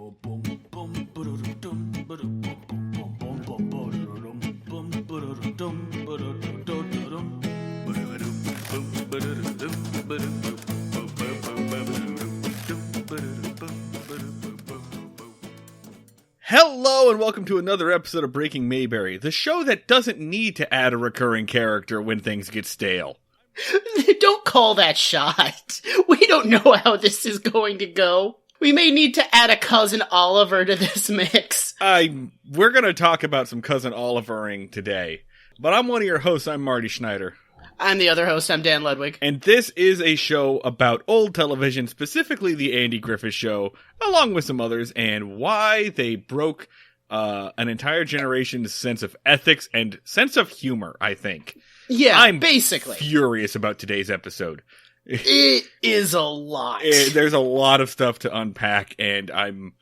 Hello and welcome to another episode of Breaking Mayberry, the show that doesn't need to add a recurring character when things get stale. Don't call that shot. We don't know how this is going to go. We may need to add a Cousin Oliver to this mix. We're going to talk about some Cousin Olivering today, but I'm one of your hosts. I'm Marty Schneider. I'm the other host. I'm Dan Ludwig. And this is a show about old television, specifically the Andy Griffith Show, along with some others, and why they broke an entire generation's sense of ethics and sense of humor, I think. Yeah, I'm basically furious about today's episode. It is a lot. There's a lot of stuff to unpack, and I'm...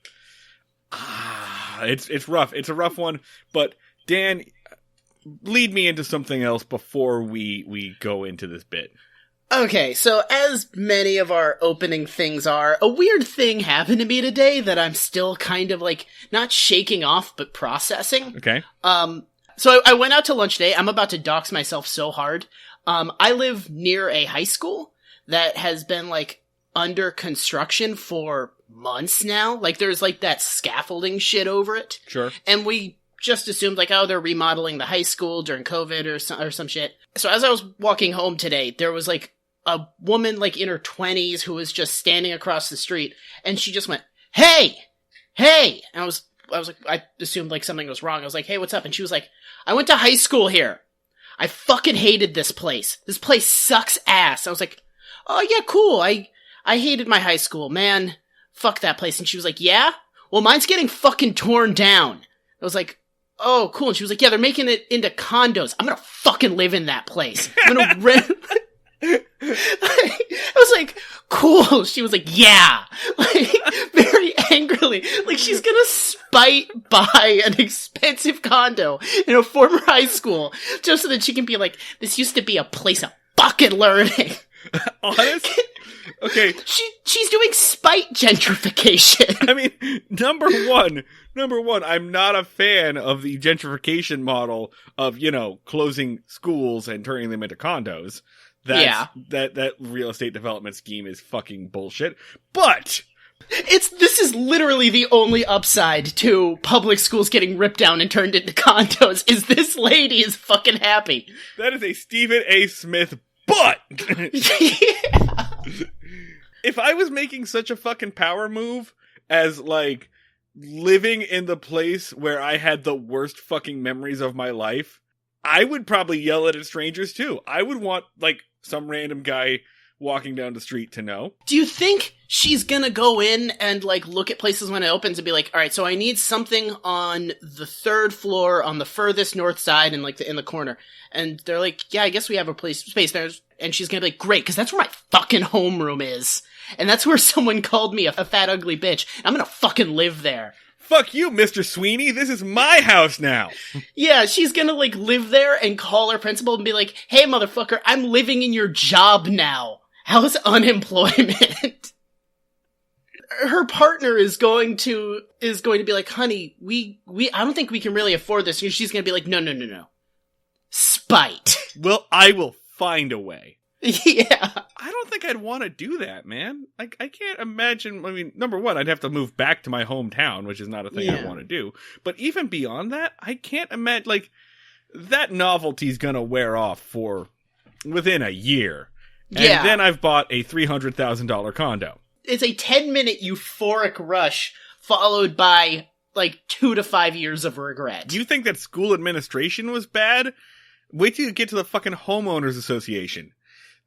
it's rough. It's a rough one, but Dan... lead me into something else before we go into this bit. Okay, so as many of our opening things are, a weird thing happened to me today that I'm still kind of like, not shaking off, but processing. Okay. So I went out to lunch today. I'm about to dox myself so hard. I live near a high school that has been like under construction for months now. Like there's like that scaffolding shit over it. Sure. And we just assumed like, oh, they're remodeling the high school during COVID or some shit. So as I was walking home today, there was like a woman like in her 20s who was just standing across the street, and she just went, "Hey, hey!" And I was like, I assumed like something was wrong. I was like, "Hey, what's up?" And she was like, "I went to high school here. I fucking hated this place. This place sucks ass." I was like, "Oh yeah, cool. I hated my high school, man. Fuck that place." And she was like, "Yeah? Well, mine's getting fucking torn down." I was like, "Oh, cool." And she was like, "Yeah, they're making it into condos. I'm gonna fucking live in that place. I'm gonna rent." I was like, "Cool." She was like, "Yeah." Like, very angrily. Like, she's gonna spite buy an expensive condo in a former high school just so that she can be like, "This used to be a place of fucking learning." Honest? Okay. She's doing spite gentrification. I mean, number one, I'm not a fan of the gentrification model of, closing schools and turning them into condos. That real estate development scheme is fucking bullshit. But this is literally the only upside to public schools getting ripped down and turned into condos, is this lady is fucking happy. That is a Stephen A. Smith but Yeah. If I was making such a fucking power move as, like, living in the place where I had the worst fucking memories of my life, I would probably yell at strangers, too. I would want, like, some random guy walking down the street to know. Do you think she's gonna go in and, like, look at places when it opens and be like, "All right, so I need something on the third floor on the furthest north side and, like, in the corner." And they're like, "Yeah, I guess we have a space there." And she's gonna be like, "Great, because that's where my fucking homeroom is. And that's where someone called me a fat, ugly bitch. I'm gonna fucking live there." Fuck you, Mr. Sweeney. This is my house now. Yeah, she's gonna, like, live there and call her principal and be like, "Hey, motherfucker, I'm living in your job now. How's unemployment?" Her partner is going to be like, "Honey, I don't think we can really afford this." And she's gonna be like, No. Spite. Well, I will find a way. Yeah. I don't think I'd want to do that, man. Like, I can't imagine. I mean, number one, I'd have to move back to my hometown, which is not a thing I want to do. But even beyond that, I can't imagine, like, that novelty's gonna wear off for within a year. And then I've bought a $300,000 condo. It's a 10-minute euphoric rush followed by, like, 2 to 5 years of regret. You think that school administration was bad? Wait till you get to the fucking homeowners association.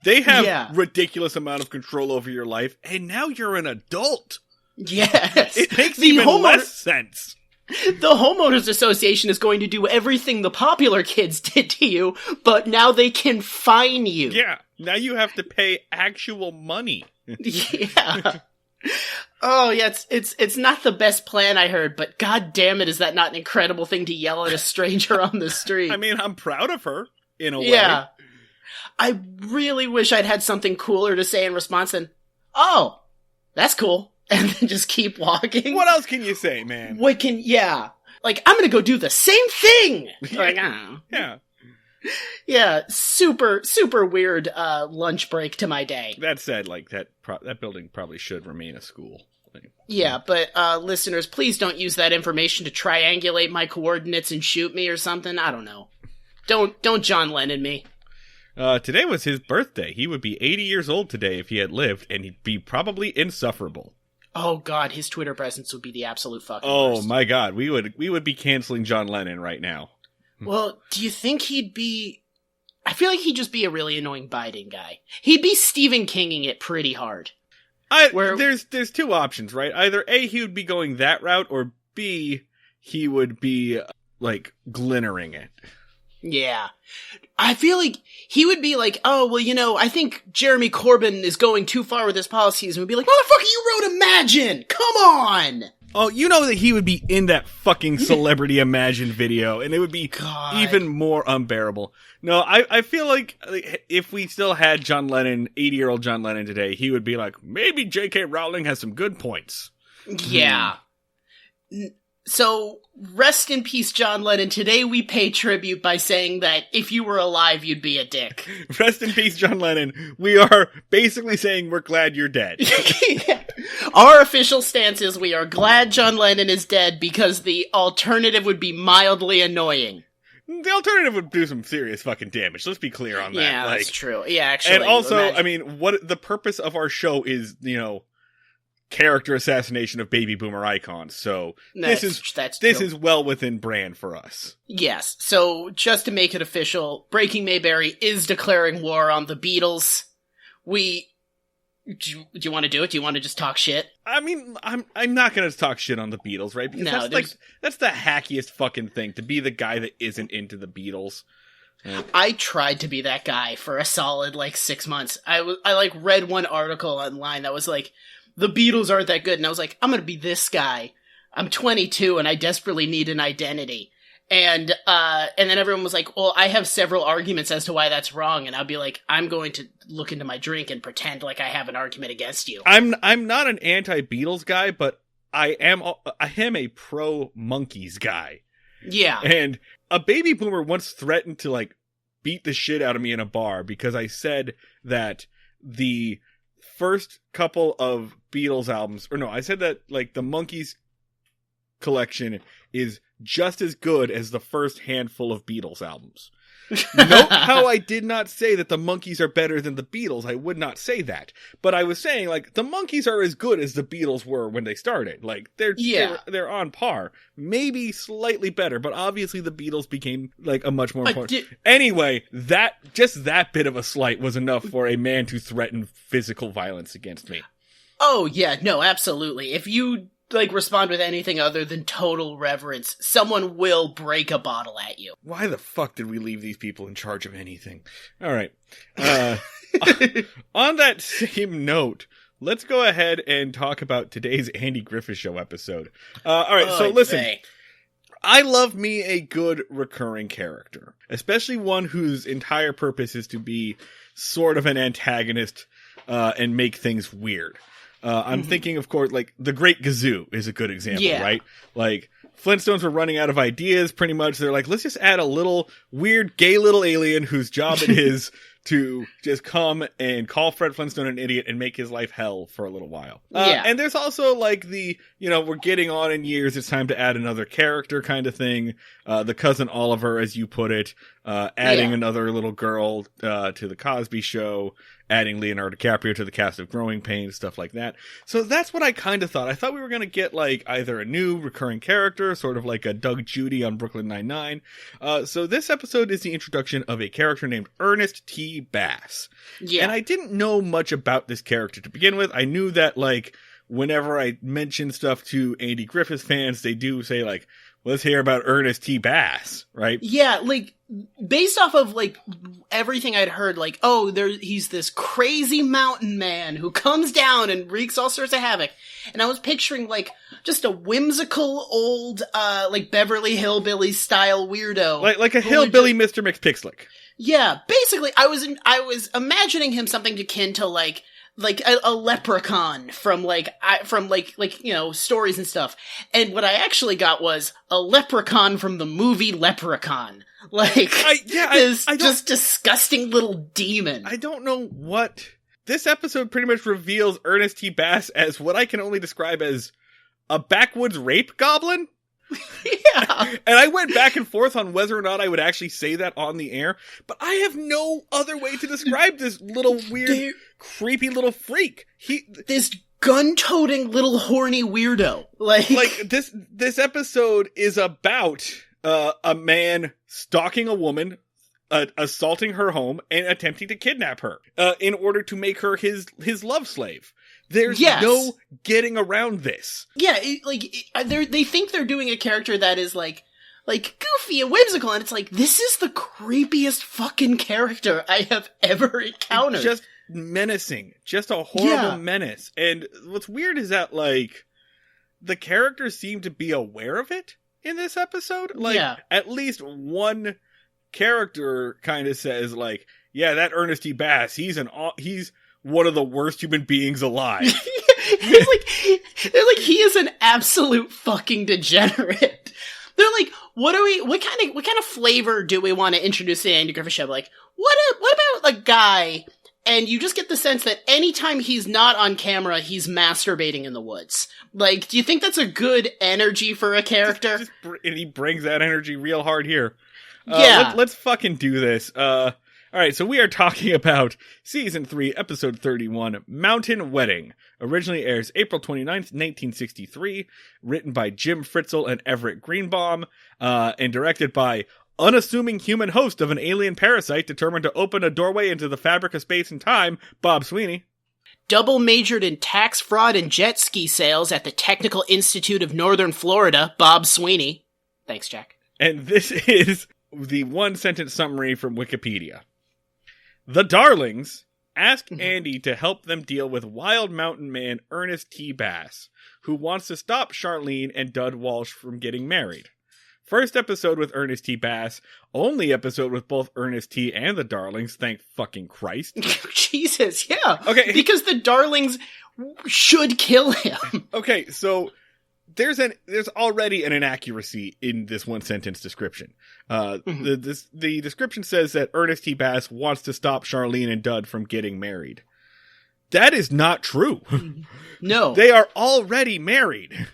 They have ridiculous amount of control over your life, and now you're an adult. Yes. It makes even less sense. The homeowners association is going to do everything the popular kids did to you, but now they can fine you. Yeah. Now you have to pay actual money. Yeah. Oh, yeah, it's not the best plan I heard, but god damn it, is that not an incredible thing to yell at a stranger on the street? I mean, I'm proud of her, in a way. Yeah. I really wish I'd had something cooler to say in response than, "Oh, that's cool," and then just keep walking. What else can you say, man? Like, I'm gonna go do the same thing! Like, Yeah. Yeah, super, super weird lunch break to my day. That said, like, that building probably should remain a school. Yeah, but listeners, please don't use that information to triangulate my coordinates and shoot me or something. I don't know. Don't John Lennon me. Today was his birthday. He would be 80 years old today if he had lived, and he'd be probably insufferable. Oh God, his Twitter presence would be the absolute fucking Oh worst. my God, we would be canceling John Lennon right now. Well, do you think he'd be... I feel like he'd just be a really annoying Biden guy. He'd be Stephen Kinging it pretty hard. There's two options, right? Either A, he would be going that route, or B, he would be, like, glinnering it. Yeah. I feel like he would be like, oh, well, I think Jeremy Corbyn is going too far with his policies, and would be like, motherfucker, you wrote Imagine! Come on! Oh, you know that he would be in that fucking Celebrity Imagine video, and it would be even more unbearable. No, I feel like if we still had John Lennon, 80-year-old John Lennon today, he would be like, maybe J.K. Rowling has some good points. Yeah. So, rest in peace, John Lennon. Today we pay tribute by saying that if you were alive, you'd be a dick. Rest in peace, John Lennon. We are basically saying we're glad you're dead. Yeah. Our official stance is we are glad John Lennon is dead because the alternative would be mildly annoying. The alternative would do some serious fucking damage. Let's be clear on that. Yeah, that's true. Yeah, actually. And also, I mean, what the purpose of our show is, character assassination of baby boomer icons. So this is well within brand for us. Yes. So just to make it official, Breaking Mayberry is declaring war on the Beatles. Do you want to do it? Do you want to just talk shit? I mean, I'm not going to talk shit on the Beatles, right? Because that's the hackiest fucking thing, to be the guy that isn't into the Beatles. I tried to be that guy for a solid 6 months. I read one article online that was like, the Beatles aren't that good, and I was like, I'm gonna be this guy. I'm 22 and I desperately need an identity. And then everyone was like, well, I have several arguments as to why that's wrong, and I'll be like, I'm going to look into my drink and pretend like I have an argument against you. I'm not an anti-Beatles guy, but I am a pro-Monkees guy. Yeah. And a baby boomer once threatened to beat the shit out of me in a bar because I said that the first couple of Beatles albums, I said that the Monkees collection is just as good as the first handful of Beatles albums. Note how I did not say that the Monkees are better than the Beatles. I would not say that. But I was saying, the Monkees are as good as the Beatles were when they started. They're on par. Maybe slightly better, but obviously the Beatles became, a much more important... Anyway, that bit of a slight was enough for a man to threaten physical violence against me. Oh, yeah, no, absolutely. If you... respond with anything other than total reverence, someone will break a bottle at you. Why the fuck did we leave these people in charge of anything? All right. On that same note, let's go ahead and talk about today's Andy Griffith Show episode. All right, so listen. I love me a good recurring character, especially one whose entire purpose is to be sort of an antagonist and make things weird. I'm thinking, of course, The Great Gazoo is a good example, right? Flintstones were running out of ideas, pretty much. They're like, let's just add a little weird gay little alien whose job it is to just come and call Fred Flintstone an idiot and make his life hell for a little while. And there's also we're getting on in years, it's time to add another character kind of thing. The cousin Oliver, as you put it, adding another little girl to the Cosby Show, adding Leonardo DiCaprio to the cast of Growing Pains, stuff like that. So that's what I kind of thought. I thought we were going to get either a new recurring character, sort of like a Doug Judy on Brooklyn Nine-Nine. So this episode is the introduction of a character named Ernest T. Bass. Yeah. And I didn't know much about this character to begin with. I knew that whenever I mention stuff to Andy Griffith fans, they do say let's hear about Ernest T. Bass, right? Yeah, based off of everything I'd heard, he's this crazy mountain man who comes down and wreaks all sorts of havoc. And I was picturing just a whimsical old Beverly Hillbillies style weirdo. Like a hillbilly Mr. McPixlick. Yeah, basically I was imagining him something akin to a leprechaun from stories and stuff. And what I actually got was a leprechaun from the movie Leprechaun. Just disgusting little demon. I don't know what... This episode pretty much reveals Ernest T. Bass as what I can only describe as a backwoods rape goblin. Yeah. And I went back and forth on whether or not I would actually say that on the air, but I have no other way to describe this little weird, creepy little freak. This gun-toting little horny weirdo. This episode is about a man stalking a woman, assaulting her home, and attempting to kidnap her in order to make her his love slave. There's no getting around this. Yeah, they think they're doing a character that is like goofy and whimsical, and it's like, this is the creepiest fucking character I have ever encountered. Just menacing. Just a horrible menace. And what's weird is that, the characters seem to be aware of it in this episode. At least one character kind of says, that Ernest T. Bass, he's one of the worst human beings alive. He is an absolute fucking degenerate. They're like, what kind of flavor do we want to introduce to the Andy Griffith Show? What about a guy, and you just get the sense that anytime he's not on camera, he's masturbating in the woods. Do you think that's a good energy for a character? And he brings that energy real hard here. Yeah. Let's fucking do this. Alright, so we are talking about Season 3, Episode 31, Mountain Wedding. Originally airs April 29th, 1963. Written by Jim Fritzl and Everett Greenbaum. And directed by unassuming human host of an alien parasite determined to open a doorway into the fabric of space and time, Bob Sweeney. Double majored in tax fraud and jet ski sales at the Technical Institute of Northern Florida, Bob Sweeney. Thanks, Jack. And this is the one-sentence summary from Wikipedia. The Darlings ask Andy to help them deal with wild mountain man Ernest T. Bass, who wants to stop Charlene and Dud Walsh from getting married. First episode with Ernest T. Bass, only episode with both Ernest T. and the Darlings, thank fucking Christ. Jesus, yeah. Okay. Because the Darlings should kill him. Okay, so there's already an inaccuracy in this one sentence description. The description says that Ernest T. Bass wants to stop Charlene and Dud from getting married. That is not true. No. They are already married.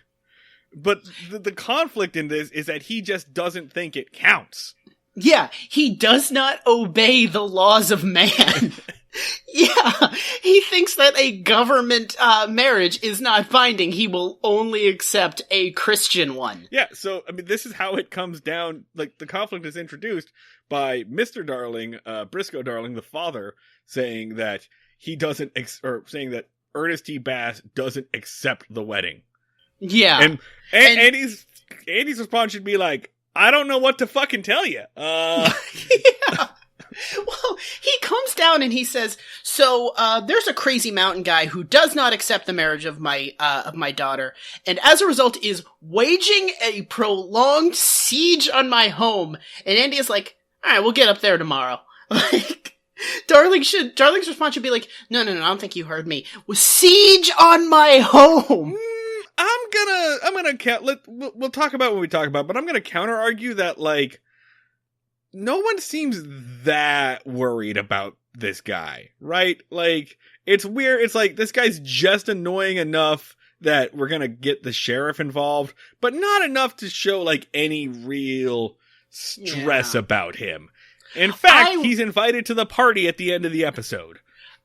But the conflict in this is that he just doesn't think it counts. Yeah, he does not obey the laws of man. Yeah, he thinks that a government marriage is not binding. He will only accept a Christian one. Yeah, so, this is how it comes down. The conflict is introduced by Mr. Darling, Briscoe Darling, the father, saying that he doesn't, saying that Ernest T. Bass doesn't accept the wedding. Yeah. And Andy's response should be I don't know what to fucking tell you. Yeah. Well, he comes down and he says, so, there's a crazy mountain guy who does not accept the marriage of my daughter, and as a result is waging a prolonged siege on my home. And Andy is like, alright, we'll get up there tomorrow. Darling's response should be no, I don't think you heard me. Siege on my home! We'll talk about what we talk about, but I'm gonna counter argue that, no one seems that worried about this guy, right? It's weird. It's this guy's just annoying enough that we're gonna get the sheriff involved, but not enough to show, any real stress about him. In fact, he's invited to the party at the end of the episode.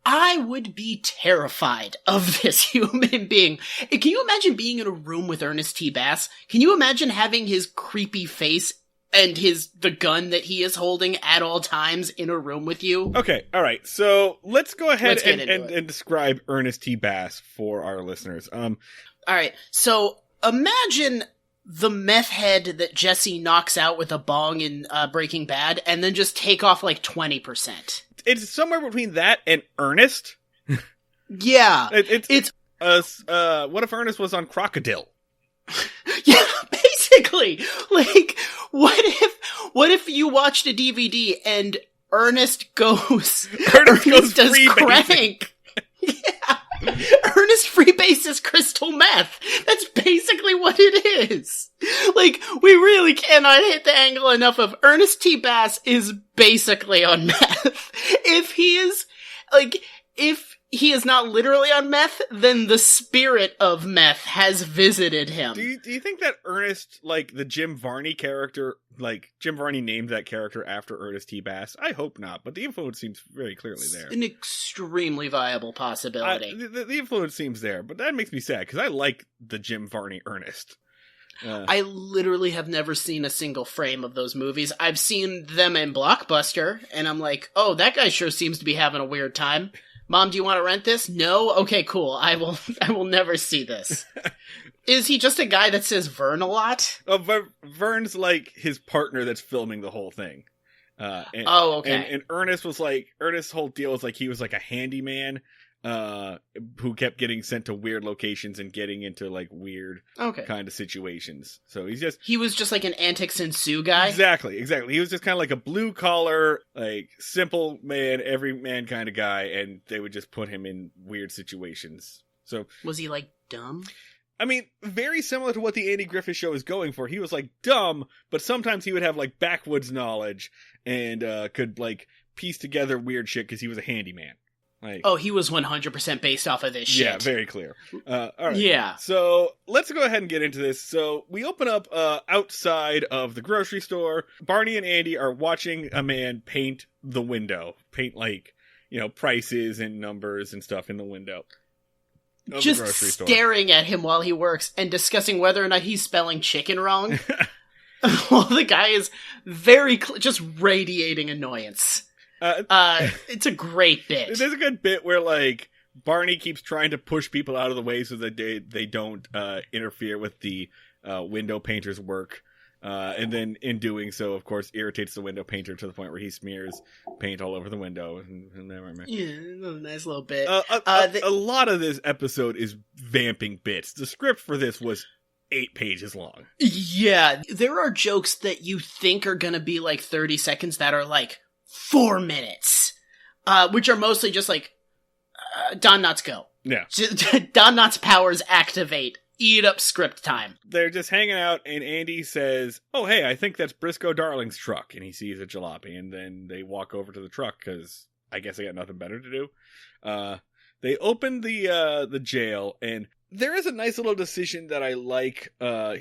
I would be terrified of this human being. Can you imagine being in a room with Ernest T. Bass? Can you imagine having his creepy face and the gun that he is holding at all times in a room with you? Okay, alright, so let's go ahead and describe Ernest T. Bass for our listeners. Alright, so imagine the meth head that Jesse knocks out with a bong in Breaking Bad, and then just take off 20%. It's somewhere between that and Ernest. Yeah. It's what if Ernest was on Crocodile? Yeah, basically. What if you watched a DVD and Ernest does free crank? Yeah. Ernest freebases crystal meth. That's basically what it is. Like, we really cannot hit the angle enough of Ernest T. Bass is basically on meth. If he is not literally on meth, then the spirit of meth has visited him. Do you think that Ernest, like, the Jim Varney character, like, Jim Varney named that character after Ernest T. Bass? I hope not, but the influence seems very clearly there. An extremely viable possibility. The influence seems there, but that makes me sad, because I like the Jim Varney Ernest. I literally have never seen a single frame of those movies. I've seen them in Blockbuster, and I'm like, oh, that guy sure seems to be having a weird time. Mom, do you want to rent this? No? Okay, cool. I will never see this. Is he just a guy that says Vern a lot? Oh, Vern's like his partner that's filming the whole thing. Okay. And Ernest's whole deal was like he was like a handyman who kept getting sent to weird locations and getting into like weird kind of situations. So he was just like an antics ensue guy? Exactly. He was just kind of like a blue collar, like simple man, every man kind of guy, and they would just put him in weird situations. So was he like dumb? I mean, very similar to what the Andy Griffith Show is going for. He was like dumb, but sometimes he would have like backwoods knowledge and could like piece together weird shit because he was a handyman. Like, he was 100% based off of this shit. Yeah, very clear. All right. Yeah. So let's go ahead and get into this. So we open up outside of the grocery store. Barney and Andy are watching a man paint the window. Paint like, prices and numbers and stuff in the window. Just staring at him while he works and discussing whether or not he's spelling chicken wrong. While the guy is just radiating annoyance. It's a great bit. There's a good bit where, like, Barney keeps trying to push people out of the way so that they don't interfere with the window painter's work. And then, in doing so, of course, irritates the window painter to the point where he smears paint all over the window. Yeah, a nice little bit. A lot of this episode is vamping bits. The script for this was 8 pages long. Yeah, there are jokes that you think are going to be like 30 seconds that are like 4 minutes, which are mostly just like, Don Knotts go. Yeah. Don Knotts powers activate. Eat up script time. They're just hanging out, and Andy says, oh, hey, I think that's Briscoe Darling's truck. And he sees a jalopy, and then they walk over to the truck, because I guess they got nothing better to do. They open the jail, and there is a nice little decision that I like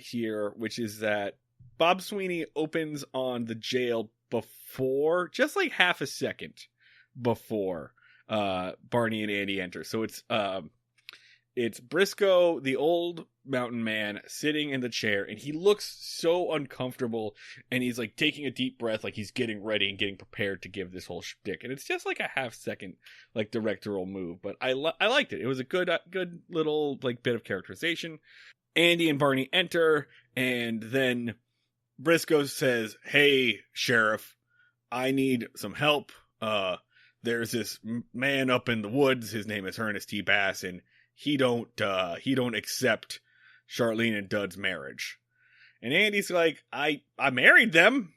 here, which is that Bob Sweeney opens on the jail before, just like half a second before Barney and Andy enter. So it's Briscoe, the old mountain man, sitting in the chair, and he looks so uncomfortable, and he's like taking a deep breath, like he's getting ready and getting prepared to give this whole shtick. And it's just like a half second, like, directorial move, but I liked it. It was a good little like bit of characterization. Andy and Barney enter, and then Briscoe says, "Hey, Sheriff, I need some help. There's this man up in the woods. His name is Ernest T. Bass, and he don't accept Charlene and Dud's marriage." And Andy's like, I married them.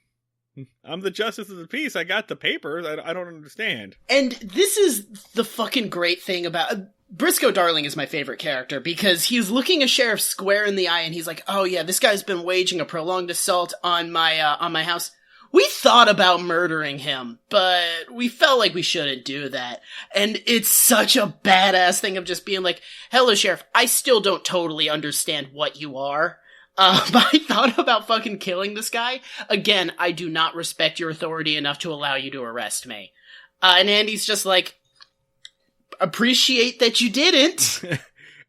I'm the justice of the peace. I got the papers. I don't understand. And this is the fucking great thing about Briscoe Darling is my favorite character because he's looking a sheriff square in the eye and he's like, "Oh yeah, this guy's been waging a prolonged assault on my house. We thought about murdering him, but we felt like we shouldn't do that." And it's such a badass thing of just being like, "Hello, Sheriff, I still don't totally understand what you are, but I thought about fucking killing this guy. Again, I do not respect your authority enough to allow you to arrest me." And Andy's just like, "Appreciate that you didn't."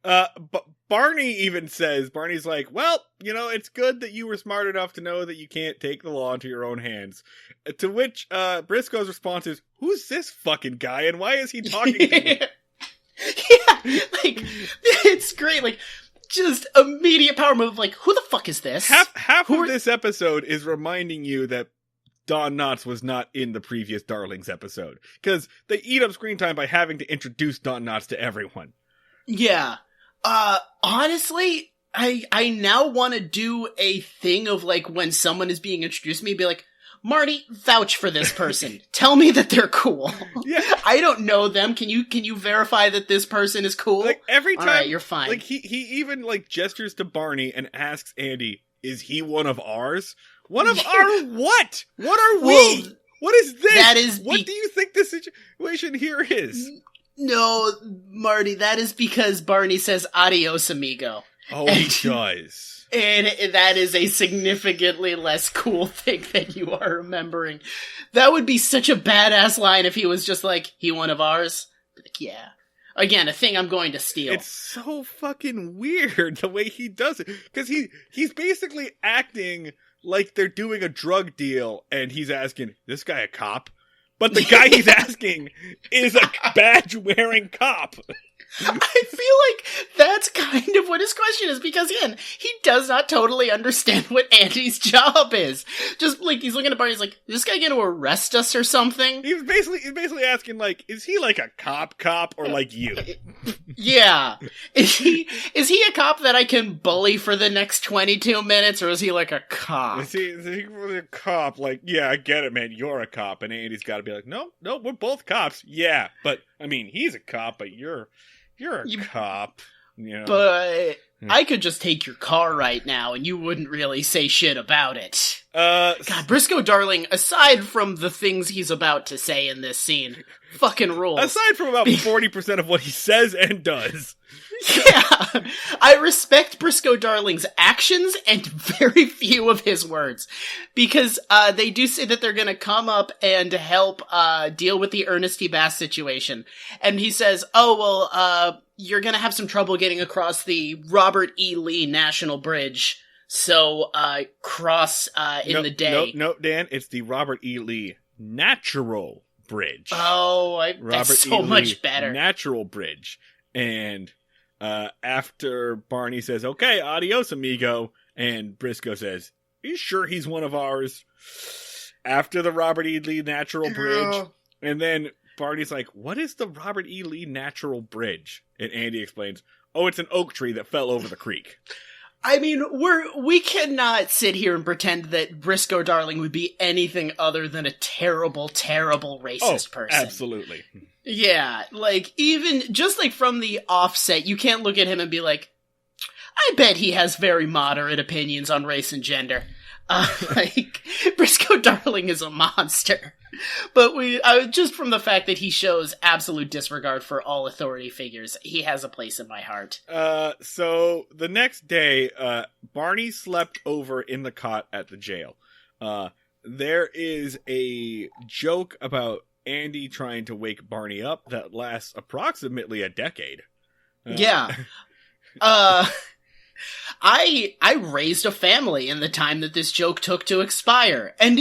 But Barney even says, Barney's like, "Well, it's good that you were smart enough to know that you can't take the law into your own hands." To which Briscoe's response is, "Who's this fucking guy and why is he talking to me?" Yeah, like, it's great. Like, just immediate power move. Like, who the fuck is this? Half of this episode is reminding you that Don Knotts was not in the previous Darlings episode. Because they eat up screen time by having to introduce Don Knotts to everyone. Yeah. Honestly, I now want to do a thing of, like, when someone is being introduced to me, be like, Marty, vouch for this person. Tell me that they're cool. Yeah. I don't know them. Can you verify that this person is cool? Like, every time, all right, you're fine. Like, he even, like, gestures to Barney and asks Andy, is he one of ours? One of our what? What are we? Well, what is this? That is what do you think the situation here is? No, Marty, that is because Barney says adios, amigo. Oh, he does. And that is a significantly less cool thing than you are remembering. That would be such a badass line if he was just like, he one of ours? Like, yeah. Again, a thing I'm going to steal. It's so fucking weird the way he does it. Because he's basically acting like they're doing a drug deal and he's asking, this guy a cop? But the guy he's asking is a badge-wearing cop. I feel like that's kind of what his question is, because again, he does not totally understand what Andy's job is. Just like he's looking at Barney, he's like, is this guy going to arrest us or something? He's basically asking, like, is he like a cop or like you? Yeah. Is he a cop that I can bully for the next 22 minutes, or is he like a cop? Is he a cop? Like, yeah, I get it, man. You're a cop. And Andy's got to be like, no, we're both cops. Yeah, but, I mean, he's a cop, but you're a cop. You know? But I could just take your car right now and you wouldn't really say shit about it. God, Briscoe Darling, aside from the things he's about to say in this scene, fucking rules. Aside from about 40% of what he says and does. Yeah, I respect Briscoe Darling's actions and very few of his words, because they do say that they're going to come up and help deal with the Ernest T Bass situation, and he says, "Oh well, you're going to have some trouble getting across the Robert E. Lee National Bridge, so cross in the day." No, Dan, it's the Robert E. Lee Natural Bridge. Oh, that's so much better. Natural Bridge, and. After Barney says, okay, adios, amigo, and Briscoe says, are you sure he's one of ours? After the Robert E. Lee Natural Bridge. And then Barney's like, what is the Robert E. Lee Natural Bridge? And Andy explains, oh, it's an oak tree that fell over the creek. I mean, we cannot sit here and pretend that Briscoe Darling would be anything other than a terrible, terrible racist person. Absolutely. Yeah, like, even, just like from the offset, you can't look at him and be like, I bet he has very moderate opinions on race and gender. Like, Briscoe Darling is a monster. But just from the fact that he shows absolute disregard for all authority figures, he has a place in my heart. So, the next day, Barney slept over in the cot at the jail. There is a joke about Andy trying to wake Barney up that lasts approximately a decade. Yeah. I raised a family in the time that this joke took to expire, and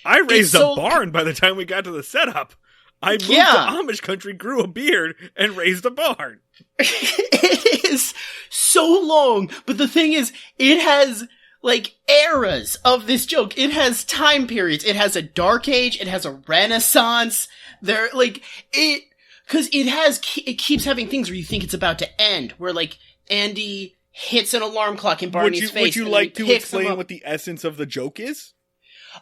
I raised a barn by the time we got to the setup. I moved to Amish country, grew a beard, and raised a barn. It is so long, but the thing is, it has like eras of this joke. It has time periods. It has a dark age. It has a renaissance. Cause it keeps having things where you think it's about to end, where like Andy hits an alarm clock in Barney's face. Would you like to explain what the essence of the joke is?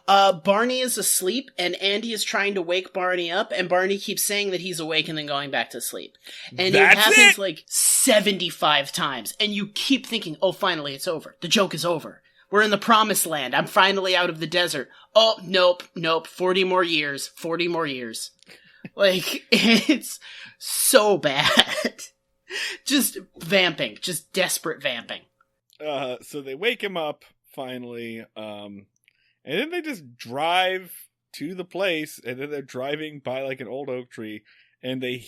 Barney is asleep, and Andy is trying to wake Barney up, and Barney keeps saying that he's awake and then going back to sleep. And it happens like 75 times, and you keep thinking, oh, finally, it's over. The joke is over. We're in the promised land. I'm finally out of the desert. Oh, nope. 40 more years. Like, it's so bad. Just vamping. Just desperate vamping. So they wake him up, finally, and then they just drive to the place, and then they're driving by, like, an old oak tree, and they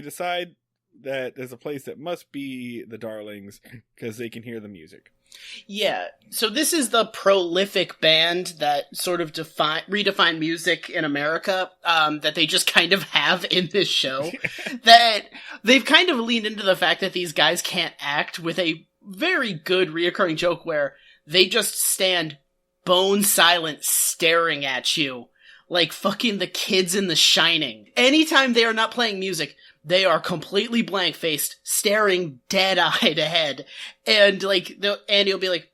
decide that there's a place that must be the Darlings, because they can hear the music. Yeah, so this is the prolific band that sort of redefine music in America, that they just kind of have in this show. That they've kind of leaned into the fact that these guys can't act, with a very good reoccurring joke where they just stand bone silent staring at you like fucking the kids in The Shining. Anytime they are not playing music, they are completely blank-faced, staring dead-eyed ahead. And, like, Andy will be like,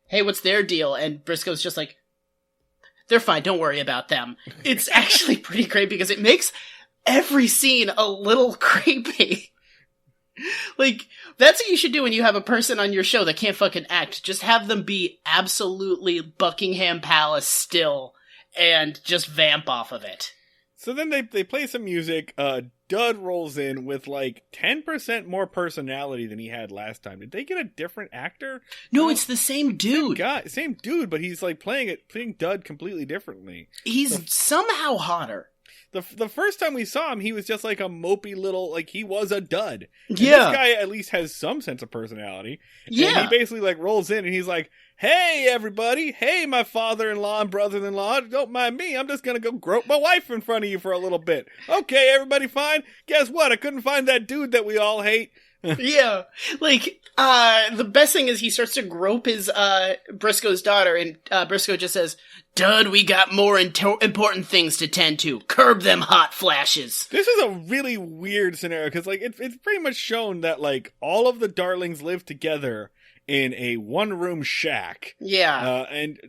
hey, what's their deal? And Briscoe's just like, They're fine. Don't worry about them. It's actually pretty great because it makes every scene a little creepy. Like, that's what you should do when you have a person on your show that can't fucking act. Just have them be absolutely Buckingham Palace still and just vamp off of it. So then they play some music. Dud rolls in with like 10% more personality than he had last time. Did they get a different actor? No, it's the same dude. Same dude, but he's like playing Dud completely differently. He's somehow hotter. The first time we saw him, he was just like a mopey little, like he was a dud. And yeah. This guy at least has some sense of personality. Yeah. And he basically like rolls in and he's like, hey everybody, hey my father-in-law and brother-in-law, don't mind me, I'm just gonna go grope my wife in front of you for a little bit. Okay, everybody fine? Guess what? I couldn't find that dude that we all hate. Yeah. Like, the best thing is he starts to grope his, Briscoe's daughter, and, Briscoe just says, Dud, we got more important things to tend to. Curb them hot flashes. This is a really weird scenario, because, like, it's pretty much shown that, like, all of the Darlings live together in a one-room shack. Yeah. And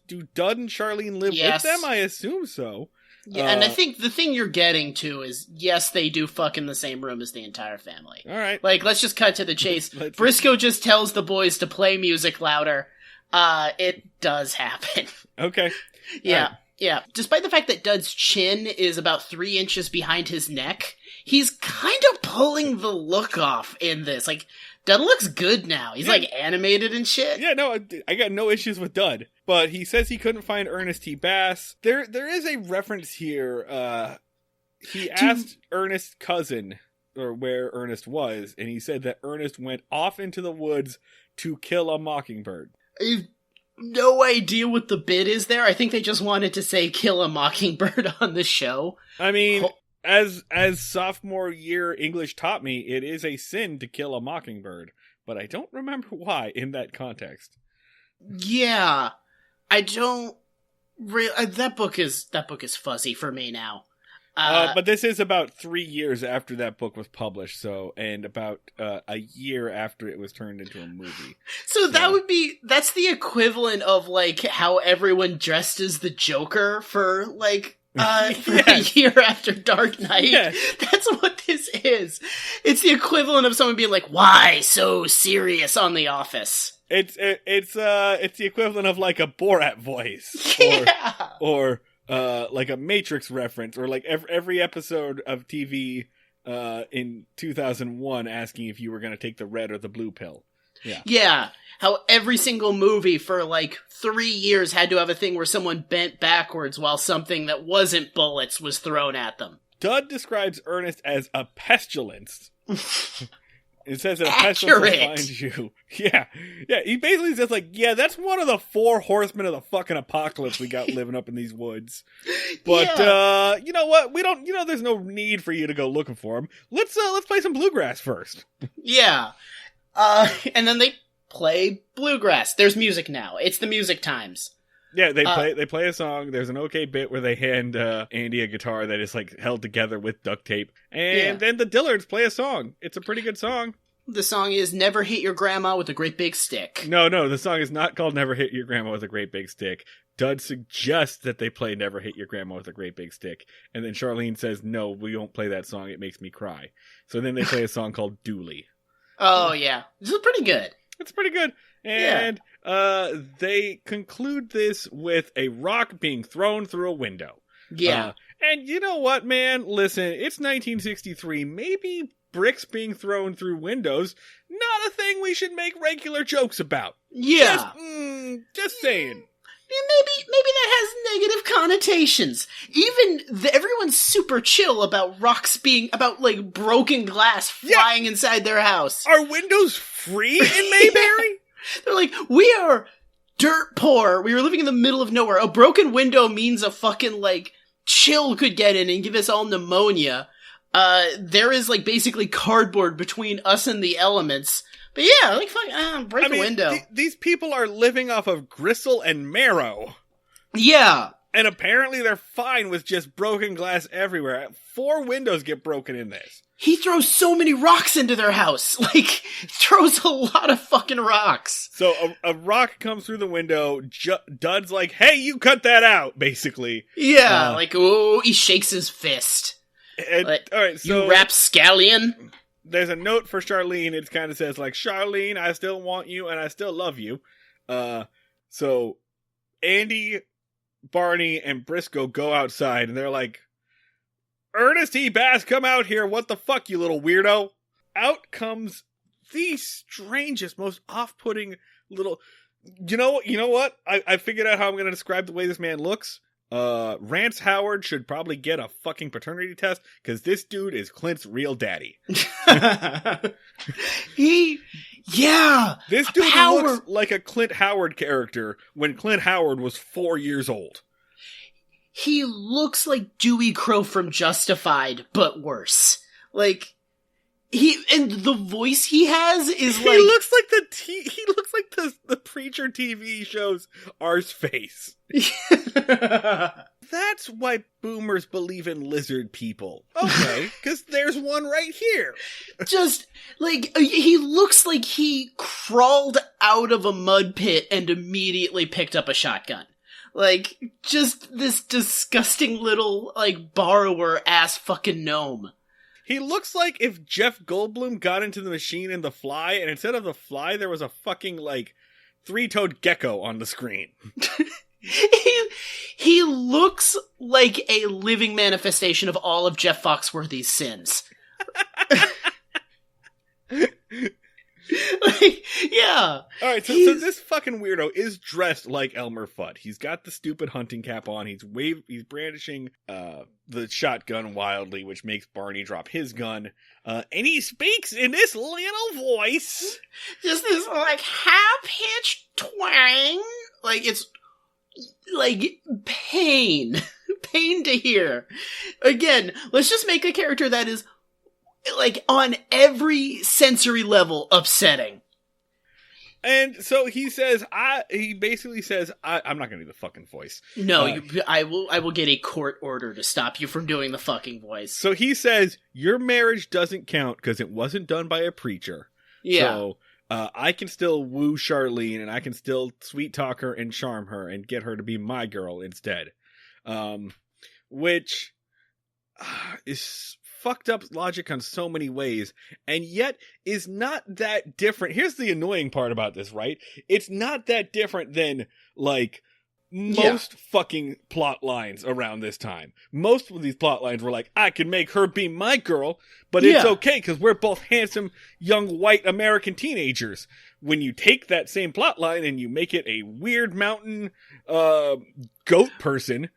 do Dud and Charlene live with them? I assume so. Yeah, and I think the thing you're getting to is, yes, they do fuck in the same room as the entire family. All right. Like, let's just cut to the chase. Briscoe just tells the boys to play music louder. It does happen. Okay. Yeah, right. Yeah. Despite the fact that Dud's chin is about 3 inches behind his neck, he's kind of pulling the look off in this. Like, Dud looks good now. He's, like, animated and shit. Yeah, no, I got no issues with Dud. But he says he couldn't find Ernest T. Bass. There is a reference here. He asked Ernest's cousin or where Ernest was, and he said that Ernest went off into the woods to kill a mockingbird. I have no idea what the bit is there. I think they just wanted to say kill a mockingbird on the show. I mean, as sophomore year English taught me, it is a sin to kill a mockingbird, but I don't remember why in that context. Yeah. I don't really. That book is fuzzy for me now. But this is about 3 years after that book was published, and about a year after it was turned into a movie. So that's the equivalent of like how everyone dressed as the Joker for like for a year after Dark Knight. Yes. That's what this is. It's the equivalent of someone being like, "Why so serious on The Office?" It's the equivalent of like a Borat voice, or like a Matrix reference, or like every episode of TV in 2001 asking if you were going to take the red or the blue pill. Yeah. How every single movie for like 3 years had to have a thing where someone bent backwards while something that wasn't bullets was thrown at them. Dud describes Ernest as a pestilence. It says that a pestilence will find you. Yeah. He basically says like, that's one of the 4 horsemen of the fucking apocalypse we got living up in these woods. But you know what? We don't. There's no need for you to go looking for him. Let's play some bluegrass first. Yeah. And then they play bluegrass. There's music now. It's the music times. Yeah, they play a song. There's an okay bit where they hand Andy a guitar that is like held together with duct tape. And then the Dillards play a song. It's a pretty good song. The song is Never Hit Your Grandma with a Great Big Stick. No, the song is not called Never Hit Your Grandma with a Great Big Stick. Dud suggests that they play Never Hit Your Grandma with a Great Big Stick. And then Charlene says, no, we won't play that song. It makes me cry. So then they play a song called Dooley. Oh, yeah. This is pretty good. It's pretty good. And they conclude this with a rock being thrown through a window. Yeah. And you know what, man? Listen, it's 1963. Maybe bricks being thrown through windows, not a thing we should make regular jokes about. Yeah. Just saying. Maybe that has negative connotations. Everyone's super chill about rocks about like broken glass flying inside their house. Are windows free in Mayberry? They're like, we are dirt poor. We were living in the middle of nowhere. A broken window means a fucking like chill could get in and give us all pneumonia. There is like basically cardboard between us and the elements. But yeah, like break a window. These people are living off of gristle and marrow. Yeah. And apparently they're fine with just broken glass everywhere. 4 windows get broken in this. He throws so many rocks into their house. Like, throws a lot of fucking rocks. So a rock comes through the window. Dud's like, hey, you cut that out, basically. Yeah, he shakes his fist. And, like, all right, so you rapscallion. There's a note for Charlene. It kind of says, like, Charlene, I still want you and I still love you. So Andy, Barney, and Briscoe go outside and they're like, Ernest T. Bass, come out here. What the fuck, you little weirdo? Out comes the strangest, most off-putting little... You know what? I figured out how I'm going to describe the way this man looks. Rance Howard should probably get a fucking paternity test, because this dude is Clint's real daddy. This dude looks like a Clint Howard character when Clint Howard was 4 years old. He looks like Dewey Crow from Justified, but worse. Like, and the voice he has is like... He looks like the Preacher TV show's Arse face. That's why boomers believe in lizard people. Okay, because there's one right here. Just, like, he looks like he crawled out of a mud pit and immediately picked up a shotgun. Like, just this disgusting little, like, borrower-ass fucking gnome. He looks like if Jeff Goldblum got into the machine in The Fly, and instead of The Fly, there was a fucking, like, 3-toed gecko on the screen. He looks like a living manifestation of all of Jeff Foxworthy's sins. Like, yeah. Alright, so this fucking weirdo is dressed like Elmer Fudd. He's got the stupid hunting cap on. He's brandishing the shotgun wildly, which makes Barney drop his gun. And he speaks in this little voice. Just this, like, high-pitched twang. Like, it's, like, pain. Pain to hear. Again, let's just make a character that is, like, on every sensory level, upsetting. And so he basically says, I'm not gonna do the fucking voice. No, I will get a court order to stop you from doing the fucking voice. So he says, your marriage doesn't count because it wasn't done by a preacher. Yeah. So, I can still woo Charlene and I can still sweet talk her and charm her and get her to be my girl instead. Which is fucked up logic on so many ways, and yet is not that different. Here's the annoying part about this, right? It's not that different than, like, most fucking plot lines around this time. Most of these plot lines were like, I can make her be my girl, but it's okay because we're both handsome, young, white American teenagers. When you take that same plot line and you make it a weird mountain goat person...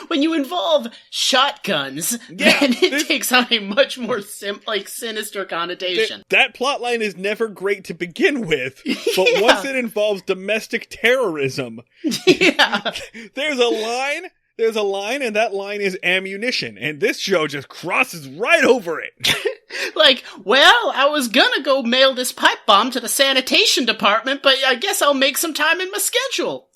when you involve shotguns, then it takes on a much more sinister connotation. That plotline is never great to begin with, but once it involves domestic terrorism, there's a line, and that line is ammunition, and this show just crosses right over it. Like, well, I was gonna go mail this pipe bomb to the sanitation department, but I guess I'll make some time in my schedule.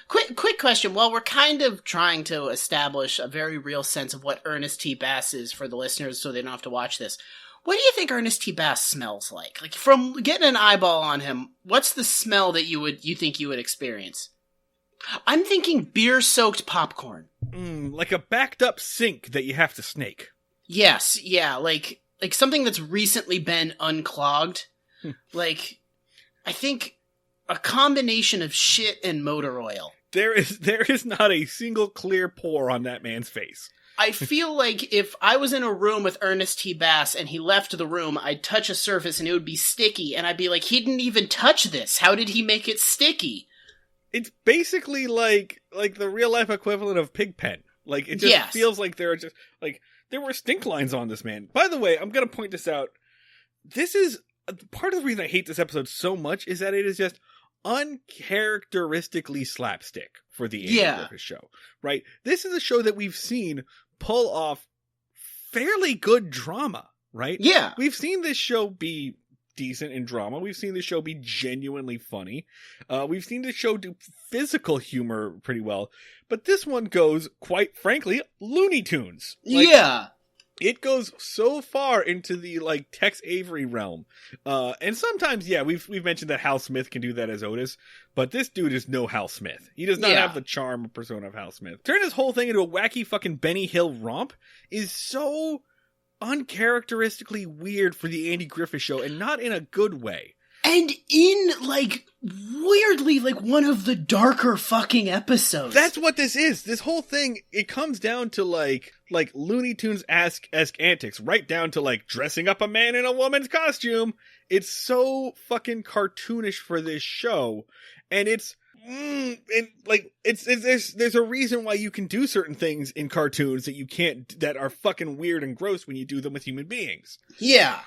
Quick question. While we're kind of trying to establish a very real sense of what Ernest T. Bass is for the listeners so they don't have to watch this, what do you think Ernest T. Bass smells like? Like, from getting an eyeball on him, what's the smell that you think you would experience? I'm thinking beer-soaked popcorn. Like a backed-up sink that you have to snake. Yes, yeah, like something that's recently been unclogged. Like, I think... a combination of shit and motor oil. There is not a single clear pore on that man's face. I feel like if I was in a room with Ernest T. Bass and he left the room, I'd touch a surface and it would be sticky, and I'd be like, he didn't even touch this. How did he make it sticky? It's basically like the real life equivalent of Pigpen. Like, it just feels like there were stink lines on this man. By the way, I'm going to point this out. This is part of the reason I hate this episode so much is that it is just uncharacteristically slapstick for the Andy Griffith Show, right? This is a show that we've seen pull off fairly good drama, right? Yeah. We've seen this show be decent in drama. We've seen the show be genuinely funny. We've seen the show do physical humor pretty well. But this one goes, quite frankly, Looney Tunes. Yeah. It goes so far into the, like, Tex Avery realm. And sometimes, yeah, we've mentioned that Hal Smith can do that as Otis, but this dude is no Hal Smith. He does not have the charm or persona of Hal Smith. Turn this whole thing into a wacky fucking Benny Hill romp is so uncharacteristically weird for the Andy Griffith Show, and not in a good way. And in, like, weirdly, like, one of the darker fucking episodes. That's what this is. This whole thing, it comes down to, like Looney Tunes-esque antics, right down to, like, dressing up a man in a woman's costume. It's so fucking cartoonish for this show, and it's, there's a reason why you can do certain things in cartoons that you can't, that are fucking weird and gross when you do them with human beings. Yeah.